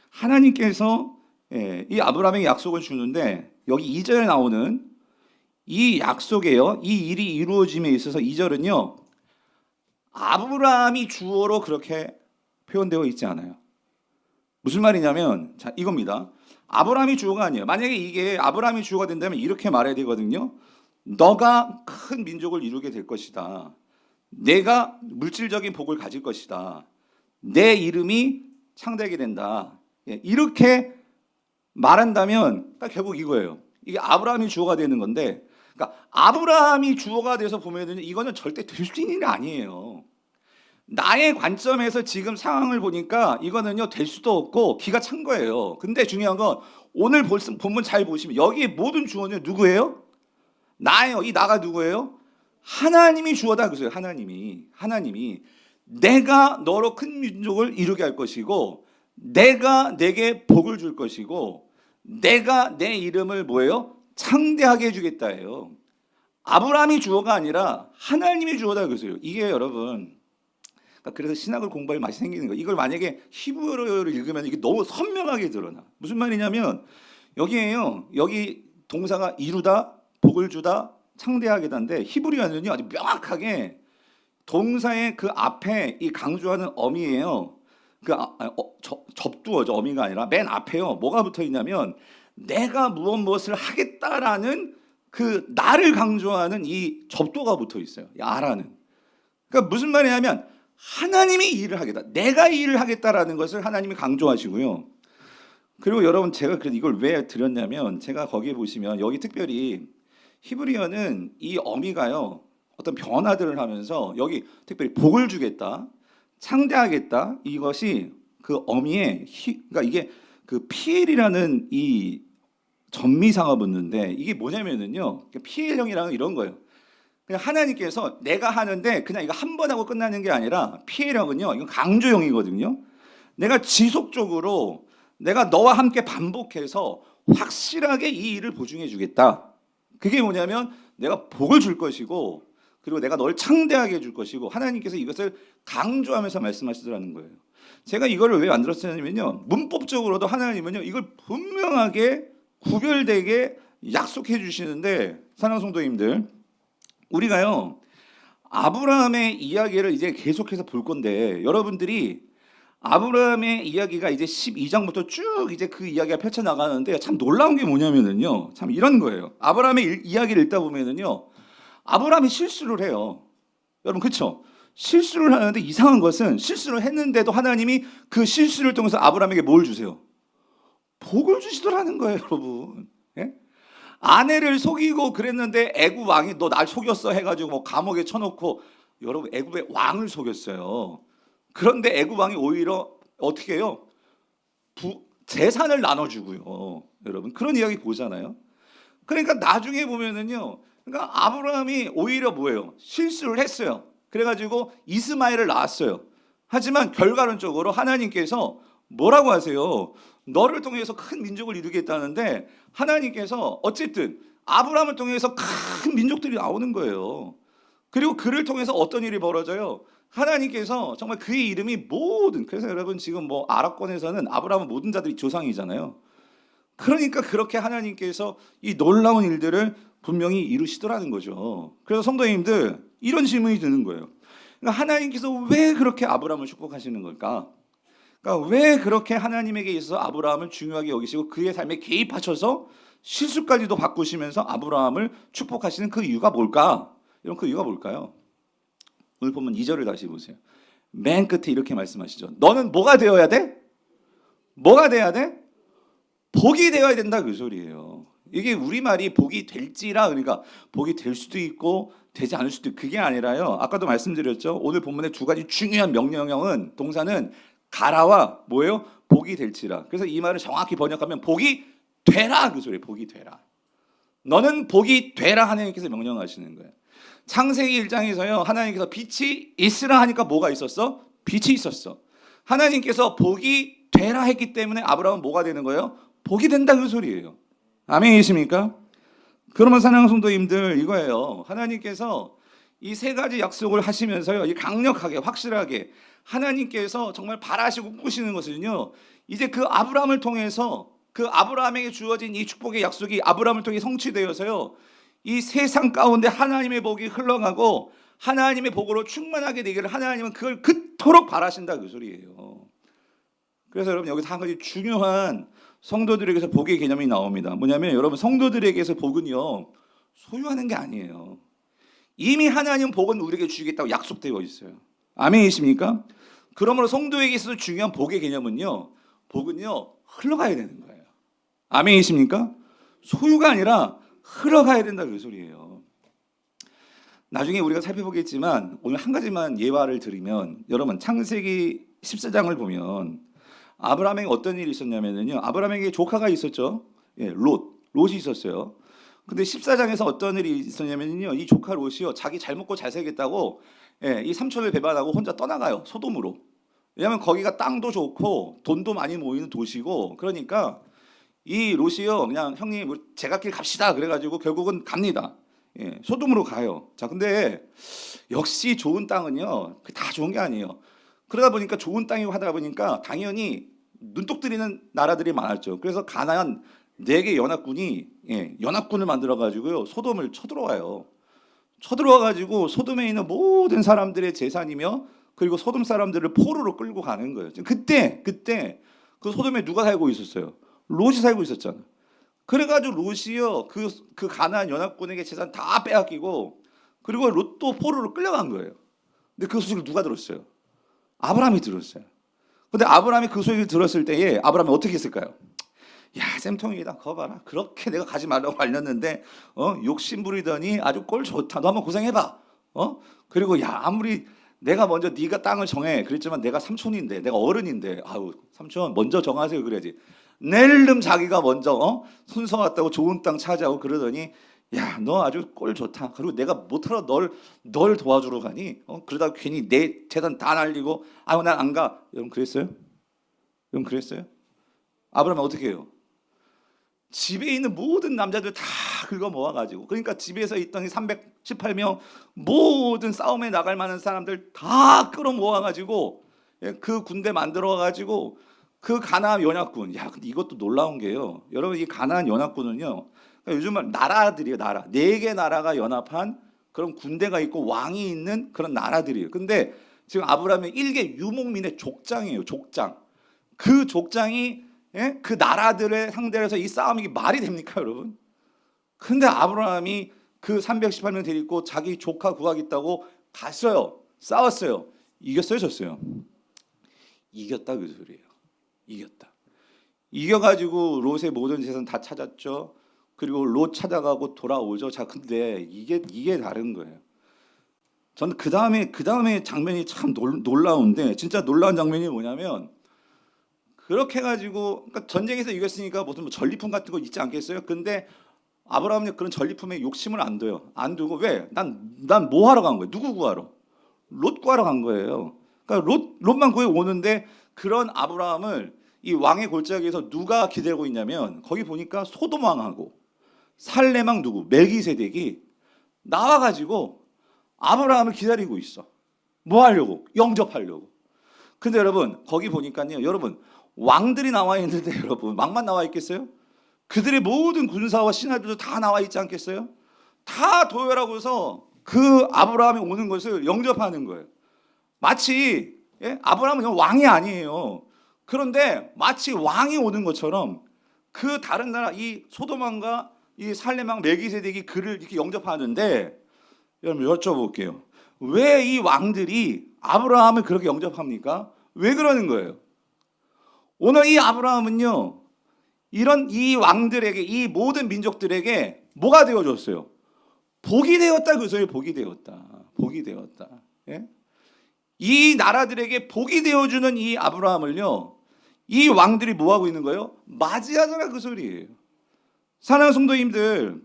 하나님께서 이 아브라함에게 약속을 주는데 여기 2절에 나오는 이 약속에요 이 일이 이루어짐에 있어서 2절은요 아브라함이 주어로 그렇게 표현되어 있지 않아요. 무슨 말이냐면 자 이겁니다. 아브라함이 주어가 아니에요. 만약에 이게 아브라함이 주어가 된다면 이렇게 말해야 되거든요. 너가 큰 민족을 이루게 될 것이다. 내가 물질적인 복을 가질 것이다. 내 이름이 창대하게 된다. 이렇게 말한다면 결국 이거예요. 이게 아브라함이 주어가 되는 건데 그러니까 아브라함이 주어가 돼서 보면은 이거는 절대 될 수 있는 일이 아니에요. 나의 관점에서 지금 상황을 보니까 이거는요 될 수도 없고 기가 찬 거예요. 근데 중요한 건 오늘 본문 잘 보시면 여기에 모든 주어는 누구예요? 나예요. 이 나가 누구예요? 하나님이 주어다 그래요. 하나님이 내가 너로 큰 민족을 이루게 할 것이고 내가 내게 복을 줄 것이고 내가 내 이름을 뭐예요? 창대하게 해주겠다예요. 아브라함이 주어가 아니라 하나님이 주어다 그래요. 이게 여러분 그래서 신학을 공부할 맛이 생기는 거예요. 이걸 만약에 히브리어를 읽으면 이게 너무 선명하게 드러나. 무슨 말이냐면 여기에요. 여기 동사가 이루다, 복을 주다, 창대하게다인데 히브리어는요 아주 명확하게 동사의 그 앞에 이 강조하는 어미예요. 접두어죠. 어미가 아니라 맨 앞에요. 뭐가 붙어 있냐면 내가 무엇을 하겠다라는 그 나를 강조하는 이 접두어가 붙어 있어요. 야라는. 그러니까 무슨 말이냐면 하나님이 이 일을 하겠다. 내가 이 일을 하겠다라는 것을 하나님이 강조하시고요. 그리고 여러분 제가 이걸 왜 드렸냐면 제가 거기에 보시면 여기 특별히 히브리어는 이 어미가요 어떤 변화들을 하면서 여기 특별히 복을 주겠다, 창대하겠다 이것이 그 어미의 그러니까 이게 그 피엘이라는 이 전미사가 붙는데 이게 뭐냐면은요 피엘형이랑은 이런 거예요. 그냥 하나님께서 내가 하는데 그냥 이거 한 번 하고 끝나는 게 아니라 피해력은요 이건 강조형이거든요. 내가 지속적으로 내가 너와 함께 반복해서 확실하게 이 일을 보증해 주겠다. 그게 뭐냐면 내가 복을 줄 것이고 그리고 내가 널 창대하게 해줄 것이고 하나님께서 이것을 강조하면서 말씀하시더라는 거예요. 제가 이거를 왜 만들었냐면요. 문법적으로도 하나님은요. 이걸 분명하게 구별되게 약속해 주시는데 사랑하는 성도님들 우리가요. 아브라함의 이야기를 이제 계속해서 볼 건데 여러분들이 아브라함의 이야기가 이제 12장부터 쭉 이제 그 이야기가 펼쳐 나가는데 참 놀라운 게 뭐냐면은요. 참 이런 거예요. 아브라함의 이야기를 읽다 보면은요. 아브라함이 실수를 해요. 여러분 그렇죠? 실수를 하는데 이상한 것은 실수를 했는데도 하나님이 그 실수를 통해서 아브라함에게 뭘 주세요? 복을 주시더라는 거예요, 여러분. 예? 아내를 속이고 그랬는데 애굽 왕이 너 날 속였어 해가지고 뭐 감옥에 쳐놓고 여러분 애굽의 왕을 속였어요. 그런데 애굽 왕이 오히려 어떻게 해요? 재산을 나눠주고요. 여러분 그런 이야기 보잖아요. 그러니까 나중에 보면은요. 그러니까 아브라함이 오히려 뭐예요? 실수를 했어요. 그래가지고 이스마엘을 낳았어요. 하지만 결과론적으로 하나님께서 뭐라고 하세요? 너를 통해서 큰 민족을 이루겠다는데 하나님께서 어쨌든 아브라함을 통해서 큰 민족들이 나오는 거예요. 그리고 그를 통해서 어떤 일이 벌어져요? 하나님께서 정말 그의 이름이 모든 그래서 여러분 지금 뭐 아랍권에서는 아브라함은 모든 자들이 조상이잖아요. 그러니까 그렇게 하나님께서 이 놀라운 일들을 분명히 이루시더라는 거죠. 그래서 성도님들 이런 질문이 드는 거예요. 그러니까 하나님께서 왜 그렇게 아브라함을 축복하시는 걸까? 그러니까 왜 그렇게 하나님에게 있어서 아브라함을 중요하게 여기시고 그의 삶에 개입하셔서 실수까지도 바꾸시면서 아브라함을 축복하시는 그 이유가 뭘까? 이런 그 이유가 뭘까요? 오늘 보면 2절을 다시 보세요. 맨 끝에 이렇게 말씀하시죠. 너는 뭐가 되어야 돼? 뭐가 돼야 돼? 복이 되어야 된다 그 소리예요. 이게 우리말이 복이 될지라 그러니까 복이 될 수도 있고 되지 않을 수도 있고 그게 아니라요. 아까도 말씀드렸죠. 오늘 본문의 두 가지 중요한 명령형은 동사는 가라와 뭐예요? 복이 될지라. 그래서 이 말을 정확히 번역하면 복이 되라 그 소리예요. 복이 되라. 너는 복이 되라 하나님께서 명령하시는 거예요. 창세기 1장에서요. 하나님께서 빛이 있으라 하니까 뭐가 있었어? 빛이 있었어. 하나님께서 복이 되라 했기 때문에 아브라함은 뭐가 되는 거예요? 복이 된다 그 소리예요. 아멘이십니까? 그러면 사랑하는 성도님들 이거예요. 하나님께서 이 세 가지 약속을 하시면서요. 이 강력하게 확실하게 하나님께서 정말 바라시고 꾸시는 것은요. 이제 그 아브라함을 통해서 그 아브라함에게 주어진 이 축복의 약속이 아브라함을 통해 성취되어서요. 이 세상 가운데 하나님의 복이 흘러가고 하나님의 복으로 충만하게 되기를 하나님은 그걸 그토록 바라신다 그 소리예요. 그래서 여러분 여기서 한 가지 중요한 성도들에게서 복의 개념이 나옵니다. 뭐냐면 여러분 성도들에게서 복은요 소유하는 게 아니에요. 이미 하나님 복은 우리에게 주시겠다고 약속되어 있어요. 아멘이십니까? 그러므로 성도에게 있어서 중요한 복의 개념은요 복은요 흘러가야 되는 거예요. 아멘이십니까? 소유가 아니라 흘러가야 된다 그 소리예요. 나중에 우리가 살펴보겠지만 오늘 한 가지만 예화를 드리면 여러분 창세기 14장을 보면 아브라함에게 어떤 일이 있었냐면요. 아브라함에게 조카가 있었죠. 예, 롯이 있었어요. 근데 14장에서 어떤 일이 있었냐면요. 이 조카 롯이요. 자기 잘 먹고 잘 살겠다고 예, 이 삼촌을 배반하고 혼자 떠나가요. 소돔으로. 왜냐하면 거기가 땅도 좋고 돈도 많이 모이는 도시고 그러니까 이 롯이요. 그냥 형님 제갓길 갑시다. 그래가지고 결국은 갑니다. 예, 소돔으로 가요. 자, 근데 역시 좋은 땅은요. 다 좋은 게 아니에요. 그러다 보니까 좋은 땅이고 하다 보니까 당연히 눈독 들이는 나라들이 많았죠. 그래서 가나안 4개 연합군이 연합군을 만들어 가지고요. 소돔을 쳐들어와요. 쳐들어와 가지고 소돔에 있는 모든 사람들의 재산이며 그리고 소돔 사람들을 포로로 끌고 가는 거예요. 그때 그 소돔에 누가 살고 있었어요? 롯이 살고 있었잖아. 그래가지고 롯이요 그 가나안 연합군에게 재산 다 빼앗기고 그리고 롯도 포로로 끌려간 거예요. 근데 그 소식을 누가 들었어요? 아브라함이 들었어요. 근데 아브라함이 그 소리를 들었을 때에 아브라함이 어떻게 했을까요? 야, 쌤통이다. 그거 봐라. 그렇게 내가 가지 말라고 알렸는데 욕심 부리더니 아주 꼴 좋다. 너 한번 고생해봐. 그리고 야, 아무리 내가 먼저 네가 땅을 정해. 그랬지만 내가 삼촌인데 내가 어른인데 아우 삼촌 먼저 정하세요 그래야지. 낼름 자기가 먼저 순서 같다고 좋은 땅 차지하고 그러더니 야, 너 아주 꼴 좋다. 그리고 내가 못하러 널 도와주러 가니? 그러다 괜히 내 재산 다 날리고 아유 난 안 가. 여러분 그랬어요? 여러분 그랬어요? 아브라함은 어떻게 해요? 집에 있는 모든 남자들 다 긁어 모아가지고, 그러니까 집에서 있던 이 318명 모든 싸움에 나갈 만한 사람들 다 끌어 모아가지고 그 군대 만들어가지고 그 가나안 연합군. 야, 근데 이것도 놀라운 게요. 여러분, 이 가나안 연합군은요, 그러니까 요즘은 나라들이에요. 나라 4개 나라가 연합한 그런 군대가 있고 왕이 있는 그런 나라들이에요. 근데 지금 아브라함이 일개 유목민의 족장이에요. 족장. 그 족장이 그 나라들을 상대로 해서 이 싸움이 말이 됩니까, 여러분? 근데 아브라함이 그 318명 데리고 자기 조카 구하겠다고 갔어요. 싸웠어요. 이겼어요, 졌어요? 이겼다, 그 소리예요. 이겼다. 이겨가지고 롯의 모든 재산 다 찾았죠. 그리고 롯 찾아가고 돌아오죠. 자, 근데 이게 다른 거예요. 저는 그 다음에 장면이 참 놀라운데, 진짜 놀라운 장면이 뭐냐면, 그렇게 해가지고, 그러니까 전쟁에서 이겼으니까 무슨 뭐 전리품 같은 거 있지 않겠어요? 근데 아브라함은 그런 전리품에 욕심을 안 둬요. 안 두고, 왜? 난 뭐 하러 간 거예요? 누구 구하러? 롯 구하러 간 거예요. 그러니까 롯만 구해 오는데, 그런 아브라함을 이 왕의 골짜기에서 누가 기다리고 있냐면, 거기 보니까 소돔 왕하고 살렘 왕 누구? 멜기세덱이 나와가지고 아브라함을 기다리고 있어. 뭐 하려고? 영접하려고. 근데 여러분, 거기 보니까요, 여러분, 왕들이 나와 있는데, 여러분, 왕만 나와 있겠어요? 그들의 모든 군사와 신하들도 다 나와 있지 않겠어요? 다 도열하고서 그 아브라함이 오는 것을 영접하는 거예요. 마치 아브라함은 왕이 아니에요. 그런데 마치 왕이 오는 것처럼 그 다른 나라 이 소돔왕과 이 살렘왕 멜기세덱이 그를 이렇게 영접하는데, 여러분 여쭤볼게요. 왜 이 왕들이 아브라함을 그렇게 영접합니까? 왜 그러는 거예요? 오늘 이 아브라함은요, 이런 이 왕들에게, 이 모든 민족들에게 뭐가 되어줬어요? 복이 되었다, 그 소리. 복이 되었다. 복이 되었다. 예? 이 나라들에게 복이 되어주는 이 아브라함을요, 이 왕들이 뭐하고 있는 거예요? 맞이하더라, 그 소리예요. 사랑하는 성도님들,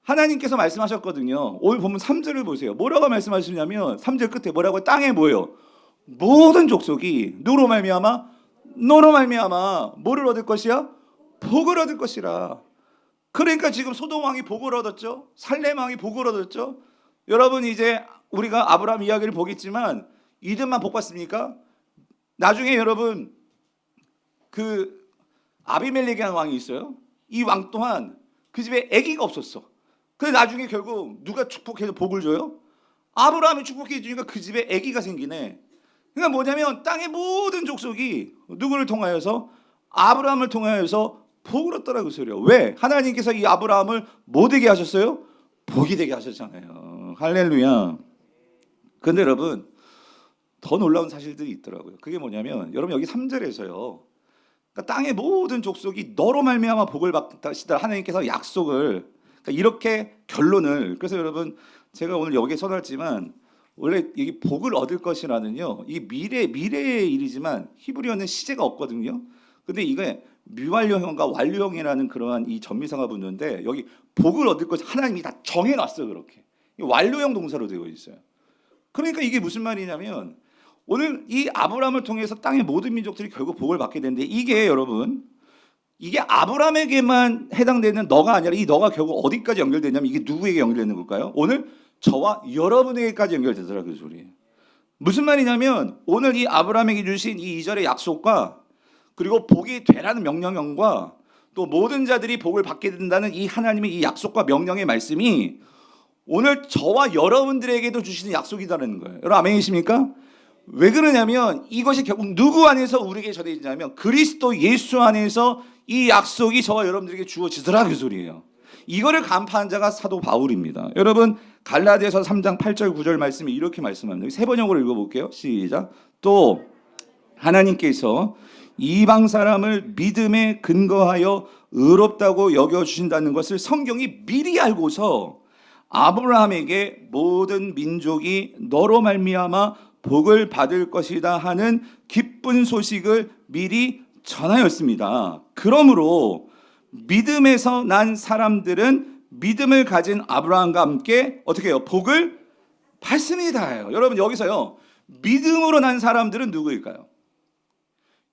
하나님께서 말씀하셨거든요. 오늘 보면 3절을 보세요. 뭐라고 말씀하시냐면 3절 끝에 뭐라고? 땅에 뭐예요? 모든 족속이 누구로 말미암아? 너로 말미암아 뭐를 얻을 것이야? 복을 얻을 것이라. 그러니까 지금 소돔 왕이 복을 얻었죠. 살렘 왕이 복을 얻었죠. 여러분, 이제 우리가 아브라함 이야기를 보겠지만 이들만 복 받습니까? 나중에 여러분, 그 아비멜렉이라는 왕이 있어요. 이 왕 또한 그 집에 아기가 없었어. 근데 나중에 결국 누가 축복해서 복을 줘요? 아브라함이 축복해 주니까 그 집에 아기가 생기네. 그러니까 뭐냐면 땅의 모든 족속이 누구를 통하여서? 아브라함을 통하여서 복을 얻더라, 그 소리요. 왜? 하나님께서 이 아브라함을 뭐 되게 하셨어요? 복이 되게 하셨잖아요. 할렐루야. 근데 여러분, 더 놀라운 사실들이 있더라고요. 그게 뭐냐면, 여러분 여기 3절에서요, 그러니까 땅의 모든 족속이 너로 말미암아 복을 받으시다 하나님께서 약속을, 그러니까 이렇게 결론을. 그래서 여러분, 제가 오늘 여기에 써놨지만, 원래 이 복을 얻을 것이라는요, 이 미래의 일이지만 히브리어는 시제가 없거든요. 근데 이게 미완료형과 완료형이라는 그러한 이 전미사가 붙는데, 여기 복을 얻을 것 하나님이 다 정해놨어요. 그렇게 완료형 동사로 되어 있어요. 그러니까 이게 무슨 말이냐면, 오늘 이 아브라함을 통해서 땅의 모든 민족들이 결국 복을 받게 되는데, 이게 여러분, 이게 아브라함에게만 해당되는 너가 아니라 이 너가 결국 어디까지 연결되냐면, 이게 누구에게 연결되는 걸까요? 오늘 저와 여러분에게까지 연결되더라고요, 그 소리. 무슨 말이냐면, 오늘 이 아브라함에게 주신 이 2절의 약속과, 그리고 복이 되라는 명령과, 또 모든 자들이 복을 받게 된다는 이 하나님의 이 약속과 명령의 말씀이 오늘 저와 여러분들에게도 주시는 약속이다라는 거예요. 여러분 아멘이십니까? 왜 그러냐면, 이것이 결국 누구 안에서 우리에게 전해지냐면 그리스도 예수 안에서 이 약속이 저와 여러분들에게 주어지더라, 그 소리예요. 이거를 간파한 자가 사도 바울입니다. 여러분, 갈라디아서 3장 8절 9절 말씀이 이렇게 말씀합니다. 세 번역으로 읽어볼게요. 시작. 또 하나님께서 이방 사람을 믿음에 근거하여 의롭다고 여겨주신다는 것을 성경이 미리 알고서 아브라함에게 모든 민족이 너로 말미암아 복을 받을 것이다 하는 기쁜 소식을 미리 전하였습니다. 그러므로 믿음에서 난 사람들은 믿음을 가진 아브라함과 함께 어떻게 해요? 복을 받습니다. 여러분, 여기서요, 믿음으로 난 사람들은 누구일까요?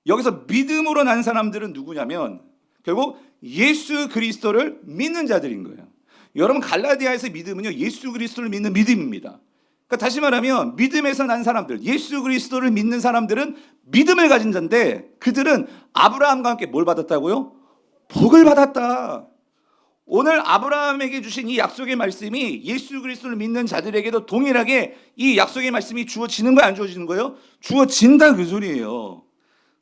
여기서 믿음으로 난 사람들은 누구냐면 결국 예수 그리스도를 믿는 자들인 거예요. 여러분 갈라디아에서 믿음은요 예수 그리스도를 믿는 믿음입니다. 그러니까 다시 말하면 믿음에서 난 사람들, 예수 그리스도를 믿는 사람들은 믿음을 가진 자인데 그들은 아브라함과 함께 뭘 받았다고요? 복을 받았다. 오늘 아브라함에게 주신 이 약속의 말씀이 예수 그리스도를 믿는 자들에게도 동일하게 이 약속의 말씀이 주어지는 거야 안 주어지는 거예요? 주어진다 그 소리예요.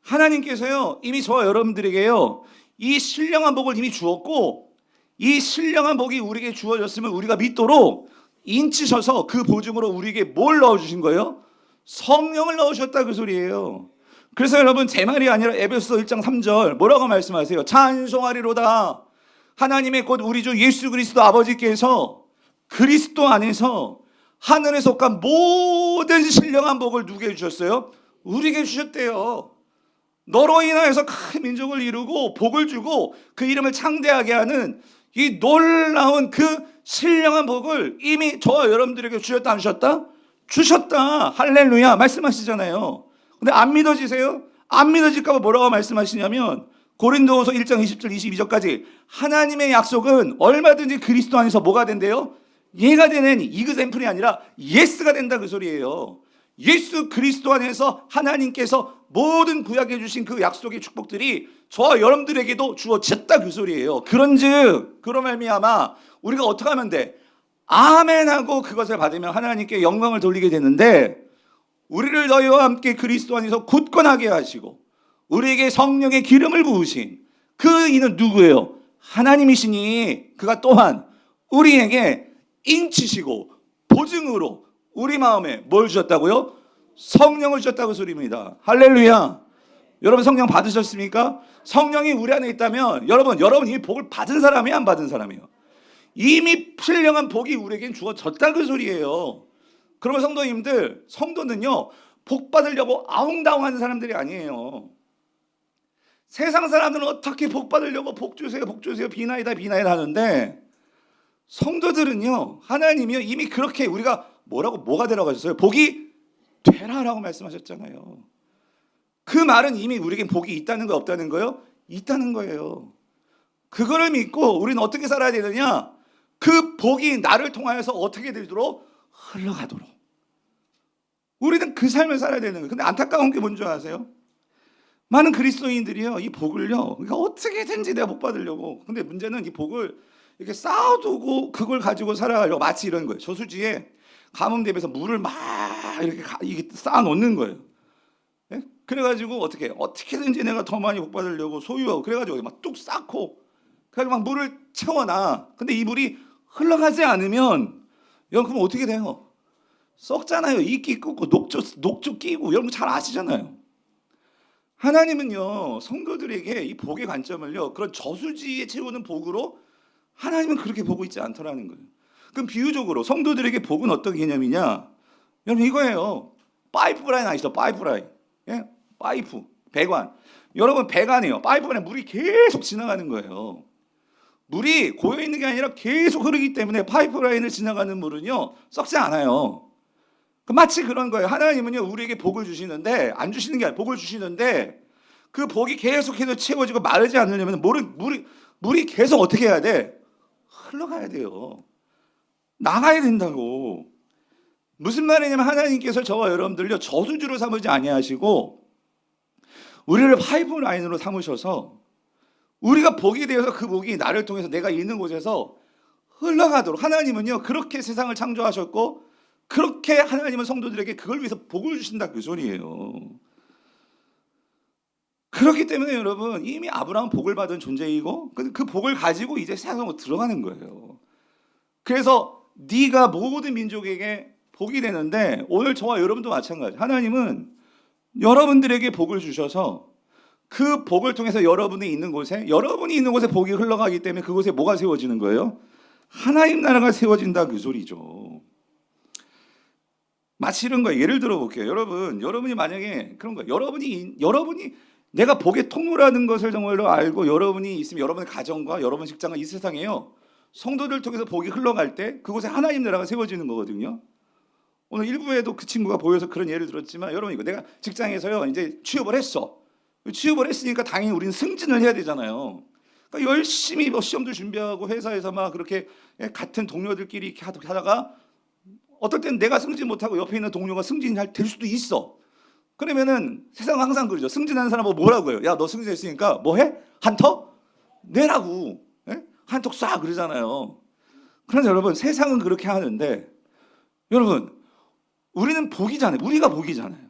하나님께서요 이미 저와 여러분들에게요 이 신령한 복을 이미 주었고 이 신령한 복이 우리에게 주어졌으면 우리가 믿도록 인치셔서 그 보증으로 우리에게 뭘 넣어주신 거예요? 성령을 넣으셨다 그 소리예요. 그래서 여러분 제 말이 아니라 에베소서 1장 3절 뭐라고 말씀하세요? 찬송하리로다 하나님의 곧 우리 주 예수 그리스도 아버지께서 그리스도 안에서 하늘에 속한 모든 신령한 복을 누구에게 주셨어요? 우리에게 주셨대요. 너로 인하여서 큰 민족을 이루고 복을 주고 그 이름을 창대하게 하는 이 놀라운 그 신령한 복을 이미 저와 여러분들에게 주셨다 안 주셨다? 주셨다. 할렐루야 말씀하시잖아요. 근데 안 믿어지세요? 안 믿어질까 봐 뭐라고 말씀하시냐면 고린도후서 1장 20절 22절까지 하나님의 약속은 얼마든지 그리스도 안에서 뭐가 된대요? 예가 되는 이그샘플이 아니라 예스가 된다 그 소리예요. 예수 그리스도 안에서 하나님께서 모든 구약해 주신 그 약속의 축복들이 저와 여러분들에게도 주어졌다 그 소리예요. 그런즉 그로 말미암아 우리가 어떻게 하면 돼? 아멘하고 그것을 받으면 하나님께 영광을 돌리게 되는데 우리를 너희와 함께 그리스도 안에서 굳건하게 하시고 우리에게 성령의 기름을 부으신 그 이는 누구예요? 하나님이시니 그가 또한 우리에게 인치시고 보증으로 우리 마음에 뭘 주셨다고요? 성령을 주셨다고 소리입니다. 할렐루야. 여러분 성령 받으셨습니까? 성령이 우리 안에 있다면 여러분 이 복을 받은 사람이 안 받은 사람이에요. 이미 신령한 복이 우리에겐 주어졌다 그 소리예요. 그러면 성도님들 성도는요 복 받으려고 아웅다웅하는 사람들이 아니에요. 세상 사람들은 어떻게 복 받으려고 복 주세요 비나이다 하는데 성도들은요 하나님이요 이미 그렇게 우리가 뭐가 되라고 하셨어요? 복이 되라라고 말씀하셨잖아요. 그 말은 이미 우리에게 복이 있다는 거 없다는 거요? 있다는 거예요. 그거를 믿고 우리는 어떻게 살아야 되느냐? 그 복이 나를 통하여서 어떻게 되도록 흘러가도록 우리는 그 삶을 살아야 되는 거예요. 근데 안타까운 게 뭔지 아세요? 많은 그리스도인들이요 이 복을요 그러니까 어떻게든지 내가 복 받으려고 근데 문제는 이 복을 이렇게 쌓아두고 그걸 가지고 살아가려고 마치 이런 거예요. 저수지에 가뭄대에서 물을 막 이렇게 쌓아놓는 거예요. 네? 그래가지고 어떻게든지 내가 더 많이 복 받으려고 소유하고 그래가지고 막 뚝 쌓고 그래가지고 막 물을 채워놔. 근데 이 물이 흘러가지 않으면 여러분 그럼 어떻게 돼요? 썩잖아요. 이끼 끄고 녹조 끼고 여러분 잘 아시잖아요. 하나님은요 성도들에게 이 복의 관점을요 그런 저수지에 채우는 복으로 하나님은 그렇게 보고 있지 않더라는 거예요. 그럼 비유적으로 성도들에게 복은 어떤 개념이냐? 여러분 이거예요. 파이프라인 아시죠? 파이프라인. 예? 파이프, 배관. 여러분 배관이에요. 파이프라인 물이 계속 지나가는 거예요. 물이 고여 있는 게 아니라 계속 흐르기 때문에 파이프라인을 지나가는 물은요 썩지 않아요. 마치 그런 거예요. 하나님은요 우리에게 복을 주시는데 안 주시는 게 아니라 복을 주시는데 그 복이 계속해서 채워지고 마르지 않으려면 물이 계속 어떻게 해야 돼? 흘러가야 돼요. 나가야 된다고. 무슨 말이냐면 하나님께서 저와 여러분들요 저수지로 삼으지 아니하시고 우리를 파이프라인으로 삼으셔서 우리가 복이 되어서 그 복이 나를 통해서 내가 있는 곳에서 흘러가도록 하나님은요 그렇게 세상을 창조하셨고 그렇게 하나님은 성도들에게 그걸 위해서 복을 주신다 그 소리예요. 그렇기 때문에 여러분 이미 아브라함은 복을 받은 존재이고 그 복을 가지고 이제 세상으로 들어가는 거예요. 그래서 네가 모든 민족에게 복이 되는데 오늘 저와 여러분도 마찬가지. 하나님은 여러분들에게 복을 주셔서 그 복을 통해서 여러분이 있는 곳에 복이 흘러가기 때문에 그곳에 뭐가 세워지는 거예요? 하나님 나라가 세워진다 그 소리죠. 마치 이런 거예요. 예를 들어 볼게요. 여러분이 만약에 그런 거예요. 여러분이 내가 복의 통로라는 것을 정말로 알고 여러분이 있으면 여러분의 가정과 여러분 직장과 이 세상에요. 성도들 통해서 복이 흘러갈 때 그곳에 하나님 나라가 세워지는 거거든요. 오늘 일부에도 그 친구가 보여서 그런 예를 들었지만 여러분 이거 내가 직장에서요 이제 취업을 했으니까 당연히 우리는 승진을 해야 되잖아요. 그러니까 열심히 뭐 시험도 준비하고 회사에서 막 그렇게 같은 동료들끼리 이렇게 하다가 어떨 때는 내가 승진 못하고 옆에 있는 동료가 승진할 될 수도 있어. 그러면은 세상은 항상 그러죠. 승진하는 사람 보고 뭐라고 해요? 야, 너 승진했으니까 뭐 해? 한턱 내라고. 예? 한턱 쏴 그러잖아요. 그런데 여러분, 세상은 그렇게 하는데 여러분, 우리는 복이잖아요. 우리가 복이잖아요.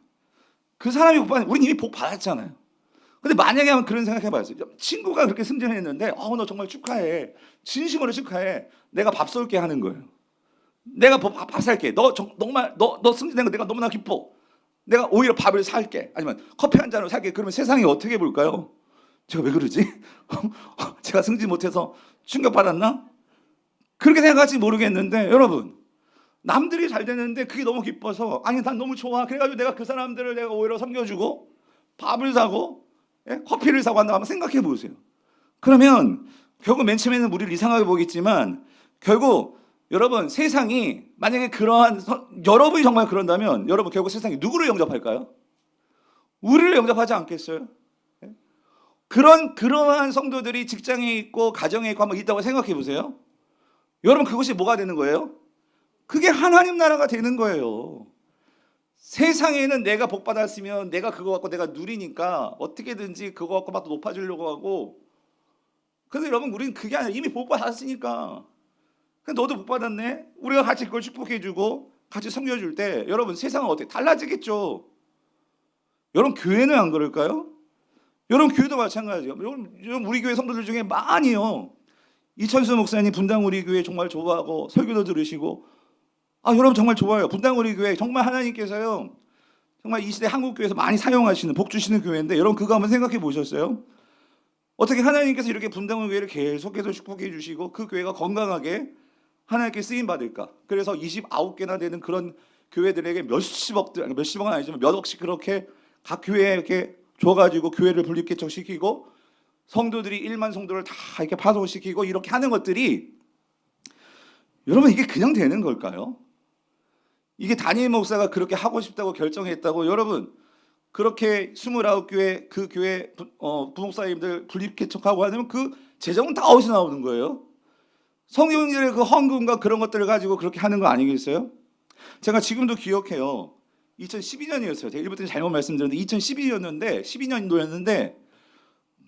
그 사람이 복 받는, 우리는 이미 복 받았잖아요. 근데 만약에 한번 그런 생각해봐요. 친구가 그렇게 승진했는데, 너 정말 축하해. 진심으로 축하해. 내가 밥 쏠게 하는 거예요. 내가 밥 살게. 정말 너 승진한 거 내가 너무나 기뻐. 내가 오히려 밥을 살게. 아니면 커피 한 잔을 살게. 그러면 세상이 어떻게 볼까요? 제가 왜 그러지? 제가 승진 못해서 충격받았나? 그렇게 생각할지 모르겠는데 여러분, 남들이 잘 되는데 그게 너무 기뻐서 아니 난 너무 좋아. 그래가지고 내가 그 사람들을 내가 오히려 섬겨주고 밥을 사고 커피를 사고 한다 한번 생각해 보세요. 그러면 결국 맨 처음에는 우리를 이상하게 보겠지만 결국 여러분, 세상이 만약에 여러분이 정말 그런다면 여러분 결국 세상이 누구를 영접할까요? 우리를 영접하지 않겠어요? 그러한 성도들이 직장에 있고 가정에 있고 한번 있다고 생각해 보세요. 여러분, 그것이 뭐가 되는 거예요? 그게 하나님 나라가 되는 거예요. 세상에는 내가 복 받았으면 내가 그거 갖고 내가 누리니까 어떻게든지 그거 갖고 막 높아지려고 하고. 근데 여러분, 우리는 그게 아니라 이미 복 받았으니까. 너도 복 받았네. 우리가 같이 그걸 축복해주고 같이 섬겨줄 때 여러분, 세상은 어떻게 달라지겠죠. 여러분, 교회는 안 그럴까요? 여러분, 교회도 마찬가지예요. 여러분, 우리 교회 성도들 중에 많이요, 이천수 목사님 분당 우리 교회 정말 좋아하고 설교도 들으시고, 여러분 정말 좋아요. 분당 우리 교회 정말 하나님께서요, 정말 이 시대 한국 교회에서 많이 사용하시는, 복 주시는 교회인데 여러분, 그거 한번 생각해 보셨어요? 어떻게 하나님께서 이렇게 분당 우리 교회를 계속해서 축복해 주시고 그 교회가 건강하게 하나님께 쓰임 받을까? 그래서 29개나 되는 그런 교회들에게 몇십억은 아니지만 몇 억씩 그렇게 각 교회에 이렇게 줘가지고 교회를 분립개척시키고 성도들이 1만 성도를 다 이렇게 파송시키고 이렇게 하는 것들이 여러분, 이게 그냥 되는 걸까요? 이게 담임 목사가 그렇게 하고 싶다고 결정했다고 여러분 그렇게 29교회 그 교회 부목사님들 분립개척하고 하면 그 재정은 다 어디서 나오는 거예요? 성경들의 그 헌금과 그런 것들을 가지고 그렇게 하는 거 아니겠어요? 제가 지금도 기억해요. 2012년이었어요. 제가 1부 때 잘못 말씀드렸는데 12년도였는데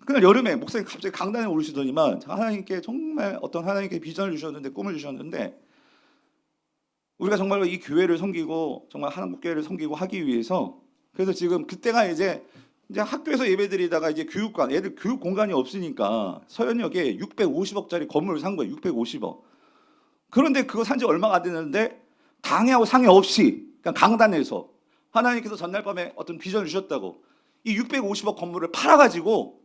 그날 여름에 목사님 갑자기 강단에 오르시더니만 하나님께 정말 어떤 하나님께 비전을 주셨는데, 꿈을 주셨는데, 우리가 정말로 이 교회를 섬기고 정말 한국교회를 섬기고 하기 위해서, 그래서 지금 그때가 이제 학교에서 예배드리다가 이제 교육관, 애들 교육 공간이 없으니까 서현역에 650억짜리 건물을 산 거예요. 650억. 그런데 그거 산 지 얼마가 안 됐는데 당회하고 상의 없이 그냥 강단에서 하나님께서 전날 밤에 어떤 비전을 주셨다고 이 650억 건물을 팔아가지고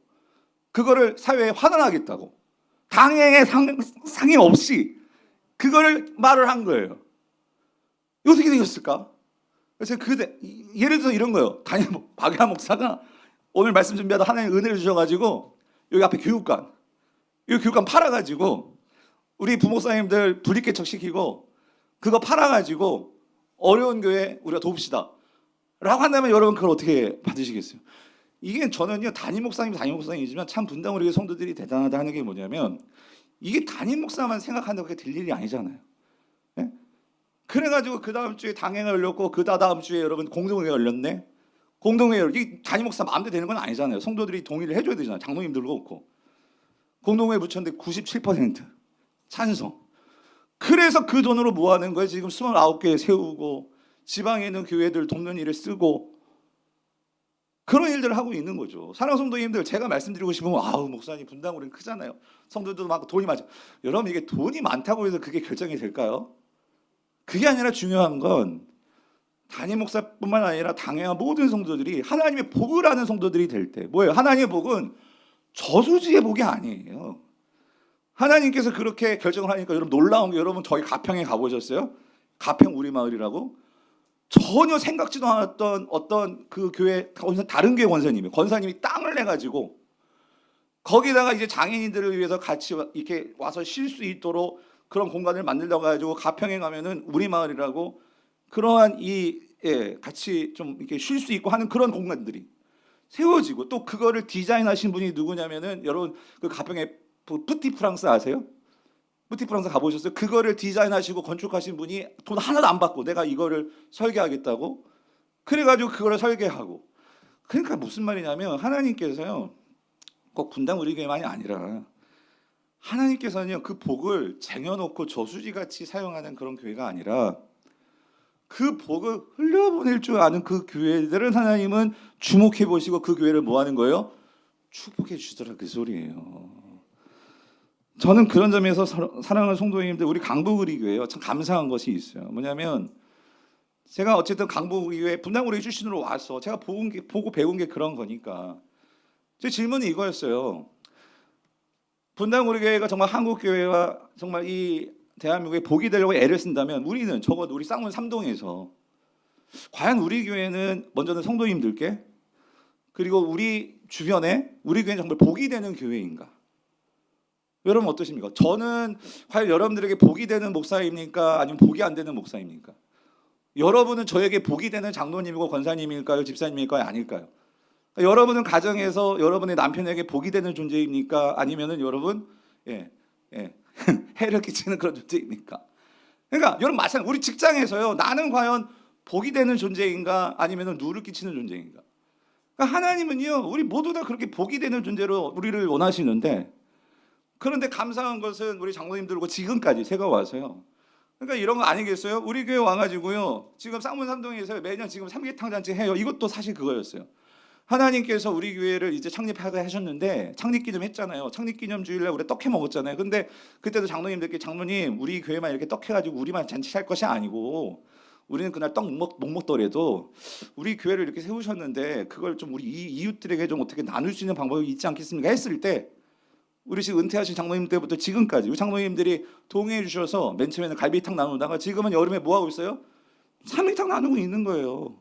그거를 사회에 환원하겠다고 당회에 상의 없이 그거를 말을 한 거예요. 어떻게 되셨을까? 그래서 예를 들어서 이런 거예요. 박야 목사가 오늘 말씀 준비하다 하나님 은혜를 주셔가지고 여기 앞에 교육관, 이 교육관 팔아가지고 우리 부목사님들 분립개척시키고 그거 팔아가지고 어려운 교회 우리가 돕시다 라고 한다면 여러분 그걸 어떻게 받으시겠어요? 이게 저는요, 담임 목사님이지만 참 분당 우리 성도들이 대단하다 하는 게 뭐냐면 이게 담임 목사만 생각한다고 그게 될 일이 아니잖아요. 네? 그래가지고 그 다음 주에 당회가 열렸고 그 다음 주에 여러분 공동회가 열렸네. 공동회 이 담임 목사 마음대로 되는 건 아니잖아요. 성도들이 동의를 해줘야 되잖아요. 장로님들도 그렇고. 공동회 붙였는데 97% 찬성. 그래서 그 돈으로 뭐 하는 거예요? 지금 29개 세우고 지방에 있는 교회들 돕는 일에 쓰고 그런 일들을 하고 있는 거죠. 사랑하는 성도님들, 제가 말씀드리고 싶으면 목사님 분당 우리는 크잖아요. 성도들도 많고 돈이 많죠. 여러분, 이게 돈이 많다고 해서 그게 결정이 될까요? 그게 아니라 중요한 건 담임 목사뿐만 아니라 당회와 모든 성도들이 하나님의 복을 아는 성도들이 될 때, 뭐예요? 하나님의 복은 저수지의 복이 아니에요. 하나님께서 그렇게 결정을 하니까 여러분 놀라운 게, 여러분 저희 가평에 가보셨어요? 가평 우리마을이라고? 전혀 생각지도 않았던 어떤 그 교회, 다른 교회 권사님이 땅을 내가지고 거기다가 이제 장애인들을 위해서 같이 이렇게 와서 쉴 수 있도록 그런 공간을 만들려고 가지고 가평에 가면은 우리마을이라고 그러한 같이 좀 이렇게 쉴 수 있고 하는 그런 공간들이 세워지고, 또 그거를 디자인하신 분이 누구냐면은 여러분 그 가평에 뿌티 프랑스 아세요? 뿌티 프랑스 가보셨어요? 그거를 디자인하시고 건축하신 분이 돈 하나도 안 받고 내가 이거를 설계하겠다고 그래가지고 그거를 설계하고. 그러니까 무슨 말이냐면 하나님께서요 꼭 분당 우리 교회만이 아니라 하나님께서는요 그 복을 쟁여놓고 저수지같이 사용하는 그런 교회가 아니라 그 복을 흘려보낼 줄 아는 그 교회들은 하나님은 주목해 보시고 그 교회를 뭐 하는 거예요? 축복해 주시더라 그 소리예요. 저는 그런 점에서 사랑하는 성도님들 우리 강북우리교회요 참 감사한 것이 있어요. 뭐냐면 제가 어쨌든 강북우리교회 분당우리 출신으로 와서 제가 보고 배운 게 그런 거니까 제 질문이 이거였어요. 분당우리교회가 정말 한국교회와 정말 이 대한민국에 복이 되려고 애를 쓴다면 우리는 적어도 우리 쌍문 3동에서 과연 우리 교회는 먼저는 성도님들께 그리고 우리 주변에 우리 교회는 정말 복이 되는 교회인가? 여러분 어떠십니까? 저는 과연 여러분들에게 복이 되는 목사입니까? 아니면 복이 안 되는 목사입니까? 여러분은 저에게 복이 되는 장로님이고 권사님일까요? 집사님일까요? 아닐까요? 여러분은 가정에서 여러분의 남편에게 복이 되는 존재입니까? 아니면은 여러분 해를 끼치는 그런 존재입니까? 그러니까 여러분 마찬가지 우리 직장에서요 나는 과연 복이 되는 존재인가 아니면은 누를 끼치는 존재인가? 그러니까 하나님은요 우리 모두 다 그렇게 복이 되는 존재로 우리를 원하시는데 그런데 감사한 것은 우리 장로님들과 지금까지 제가 와서요. 그러니까 이런 거 아니겠어요? 우리 교회 와가지고요 지금 쌍문 삼동에서 매년 지금 삼계탕 잔치 해요. 이것도 사실 그거였어요. 하나님께서 우리 교회를 이제 창립하게 하셨는데 창립기념 했잖아요. 창립기념 주일날 우리 떡해 먹었잖아요. 근데 그때도 장로님들께 장로님 우리 교회만 이렇게 떡해가지고 우리만 잔치할 것이 아니고 우리는 그날 떡 못 먹더라도 우리 교회를 이렇게 세우셨는데 그걸 좀 우리 이웃들에게 좀 어떻게 나눌 수 있는 방법이 있지 않겠습니까? 했을 때 우리 지금 은퇴하신 장로님 때부터 지금까지 우리 장로님들이 동의해 주셔서 맨 처음에는 갈비탕 나누다가 지금은 여름에 뭐 하고 있어요? 삼계탕 나누고 있는 거예요.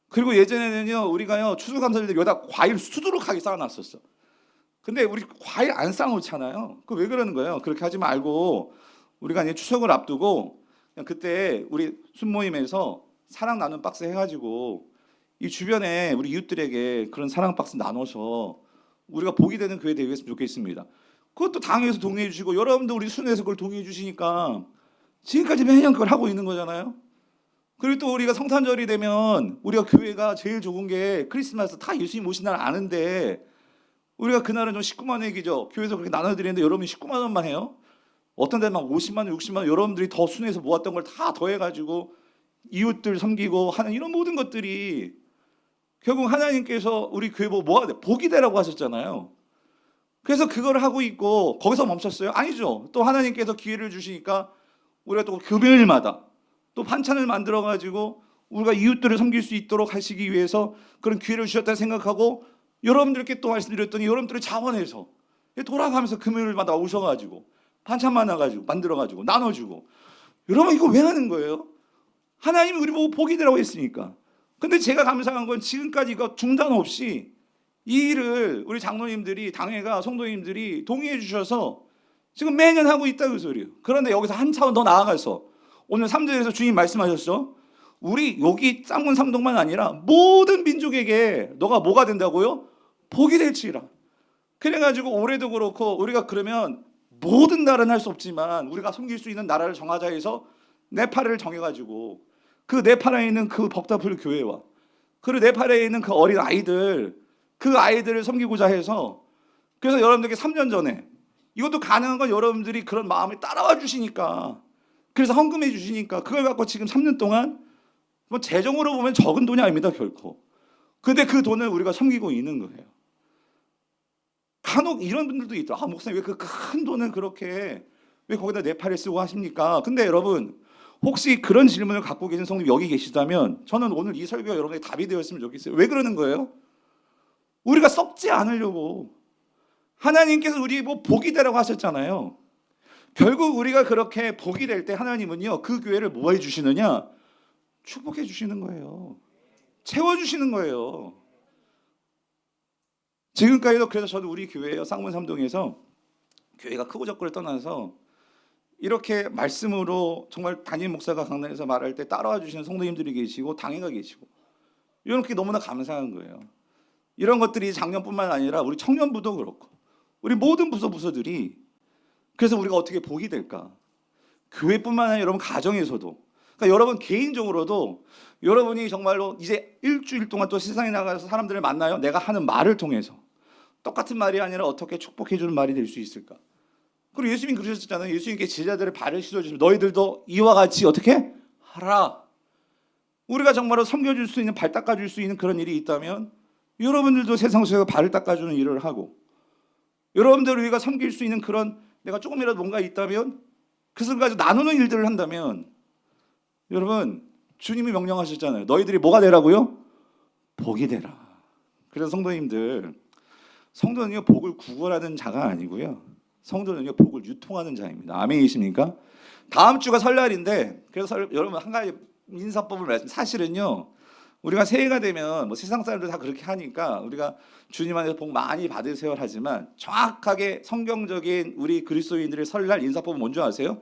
그리고 예전에는요 우리가요 추수감사절 때 여기다 과일 수두룩하게 쌓아놨었어. 근데 우리 과일 안 쌓아놓잖아요. 그 왜 그러는 거예요? 그렇게 하지 말고 우리가 이제 추석을 앞두고 그냥 그때 우리 순모임에서 사랑 나눔 박스 해가지고 이 주변에 우리 이웃들에게 그런 사랑 박스 나눠서 우리가 복이 되는 교회 되겠으면 좋겠습니다. 그것도 당에서 동의해 주시고 여러분도 우리 순회에서 그걸 동의해 주시니까 지금까지 매년 그걸 하고 있는 거잖아요. 그리고 또 우리가 성탄절이 되면 우리가 교회가 제일 좋은 게 크리스마스 다 예수님 오신 날 아는데 우리가 그날은 좀 19만 원이죠. 교회에서 그렇게 나눠드리는데 여러분이 19만 원만 해요. 어떤 데는 막 50만 원, 60만 원 여러분들이 더 순회해서 모았던 걸 다 더해가지고 이웃들 섬기고 하는 이런 모든 것들이 결국 하나님께서 우리 교회 보고 뭐가 돼? 복이 되라고 하셨잖아요. 그래서 그걸 하고 있고 거기서 멈췄어요? 아니죠. 또 하나님께서 기회를 주시니까 우리가 또 금요일마다 또 반찬을 만들어 가지고 우리가 이웃들을 섬길 수 있도록 하시기 위해서 그런 기회를 주셨다 생각하고 여러분들께 또 말씀드렸더니 여러분들의 자원에서 돌아가면서 금요일마다 오셔가지고 반찬 만들어가지고 나눠주고 여러분 이거 왜 하는 거예요? 하나님이 우리 보고 복이 되라고 했으니까. 근데 제가 감사한 건 지금까지 이거 중단 없이 이 일을 우리 장로님들이 당회가 성도님들이 동의해 주셔서 지금 매년 하고 있다 그 소리예요. 그런데 여기서 한 차원 더 나아가서 오늘 3절에서 주님 말씀하셨죠. 우리 여기 쌍문 삼동만 아니라 모든 민족에게 너가 뭐가 된다고요? 복이 될지라. 그래가지고 올해도 그렇고 우리가 그러면 모든 나라는 할 수 없지만 우리가 섬길 수 있는 나라를 정하자 해서 네팔을 정해가지고 그 네팔에 있는 그 벅다풀 교회와 그리고 네팔에 있는 그 어린 아이들 그 아이들을 섬기고자 해서 그래서 여러분들께 3년 전에 이것도 가능한 건 여러분들이 그런 마음을 따라와 주시니까 그래서 헌금해 주시니까 그걸 갖고 지금 3년 동안 뭐 재정으로 보면 적은 돈이 아닙니다 결코. 근데 그 돈을 우리가 섬기고 있는 거예요. 간혹 이런 분들도 있다. 아 목사님 왜 그 큰 돈을 그렇게 왜 거기다 네팔에 쓰고 하십니까? 근데 여러분 혹시 그런 질문을 갖고 계신 성도님 여기 계시다면 저는 오늘 이 설교가 여러분에게 답이 되었으면 좋겠어요. 왜 그러는 거예요? 우리가 썩지 않으려고. 하나님께서 우리 뭐 복이 되라고 하셨잖아요. 결국 우리가 그렇게 복이 될 때 하나님은요 그 교회를 뭐 해주시느냐? 축복해 주시는 거예요. 채워주시는 거예요. 지금까지도 그래서 저는 우리 교회요 쌍문 삼동에서 교회가 크고 작고를 떠나서 이렇게 말씀으로 정말 담임 목사가 강단에서 말할 때 따라와 주시는 성도님들이 계시고 당회가 계시고 이런 게 너무나 감사한 거예요. 이런 것들이 작년뿐만 아니라 우리 청년부도 그렇고 우리 모든 부서들이. 그래서 우리가 어떻게 복이 될까? 교회뿐만 아니라 여러분 가정에서도, 그러니까 여러분 개인적으로도 여러분이 정말로 이제 일주일 동안 또 세상에 나가서 사람들을 만나요. 내가 하는 말을 통해서 똑같은 말이 아니라 어떻게 축복해 주는 말이 될 수 있을까? 그리고 예수님 그러셨잖아요. 예수님께 제자들의 발을 씻어주시면 너희들도 이와 같이 어떻게 하라. 우리가 정말로 섬겨줄 수 있는, 발 닦아줄 수 있는 그런 일이 있다면 여러분들도 세상 속에서 발을 닦아주는 일을 하고, 여러분들 우리가 섬길 수 있는 그런, 내가 조금이라도 뭔가 있다면 그것을 가지고 나누는 일들을 한다면, 여러분 주님이 명령하셨잖아요. 너희들이 뭐가 되라고요? 복이 되라. 그래서 성도님들, 성도는요 복을 구걸하는 자가 아니고요, 성도는요 복을 유통하는 자입니다. 아멘이십니까? 다음 주가 설날인데, 그래서 여러분 한 가지 인사법을 말씀. 사실은요 우리가 새해가 되면 뭐 세상 사람들 다 그렇게 하니까 우리가 주님 안에서 복 많이 받으세요 하지만, 정확하게 성경적인 우리 그리스도인들의 설날 인사법은 뭔지 아세요?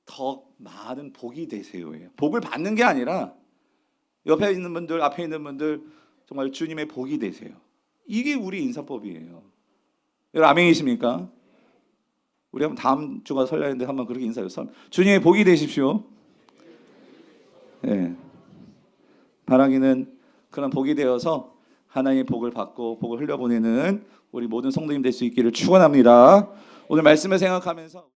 더 많은 복이 되세요예요. 복을 받는 게 아니라 옆에 있는 분들, 앞에 있는 분들 정말 주님의 복이 되세요. 이게 우리 인사법이에요. 여러분 아멘이십니까? 우리 한번 다음 주가 설날인데 한번 그렇게 인사해요. 주님의 복이 되십시오. 네. 바라기는 그런 복이 되어서 하나님의 복을 받고 복을 흘려보내는 우리 모든 성도님 될 수 있기를 축원합니다. 오늘 말씀을 생각하면서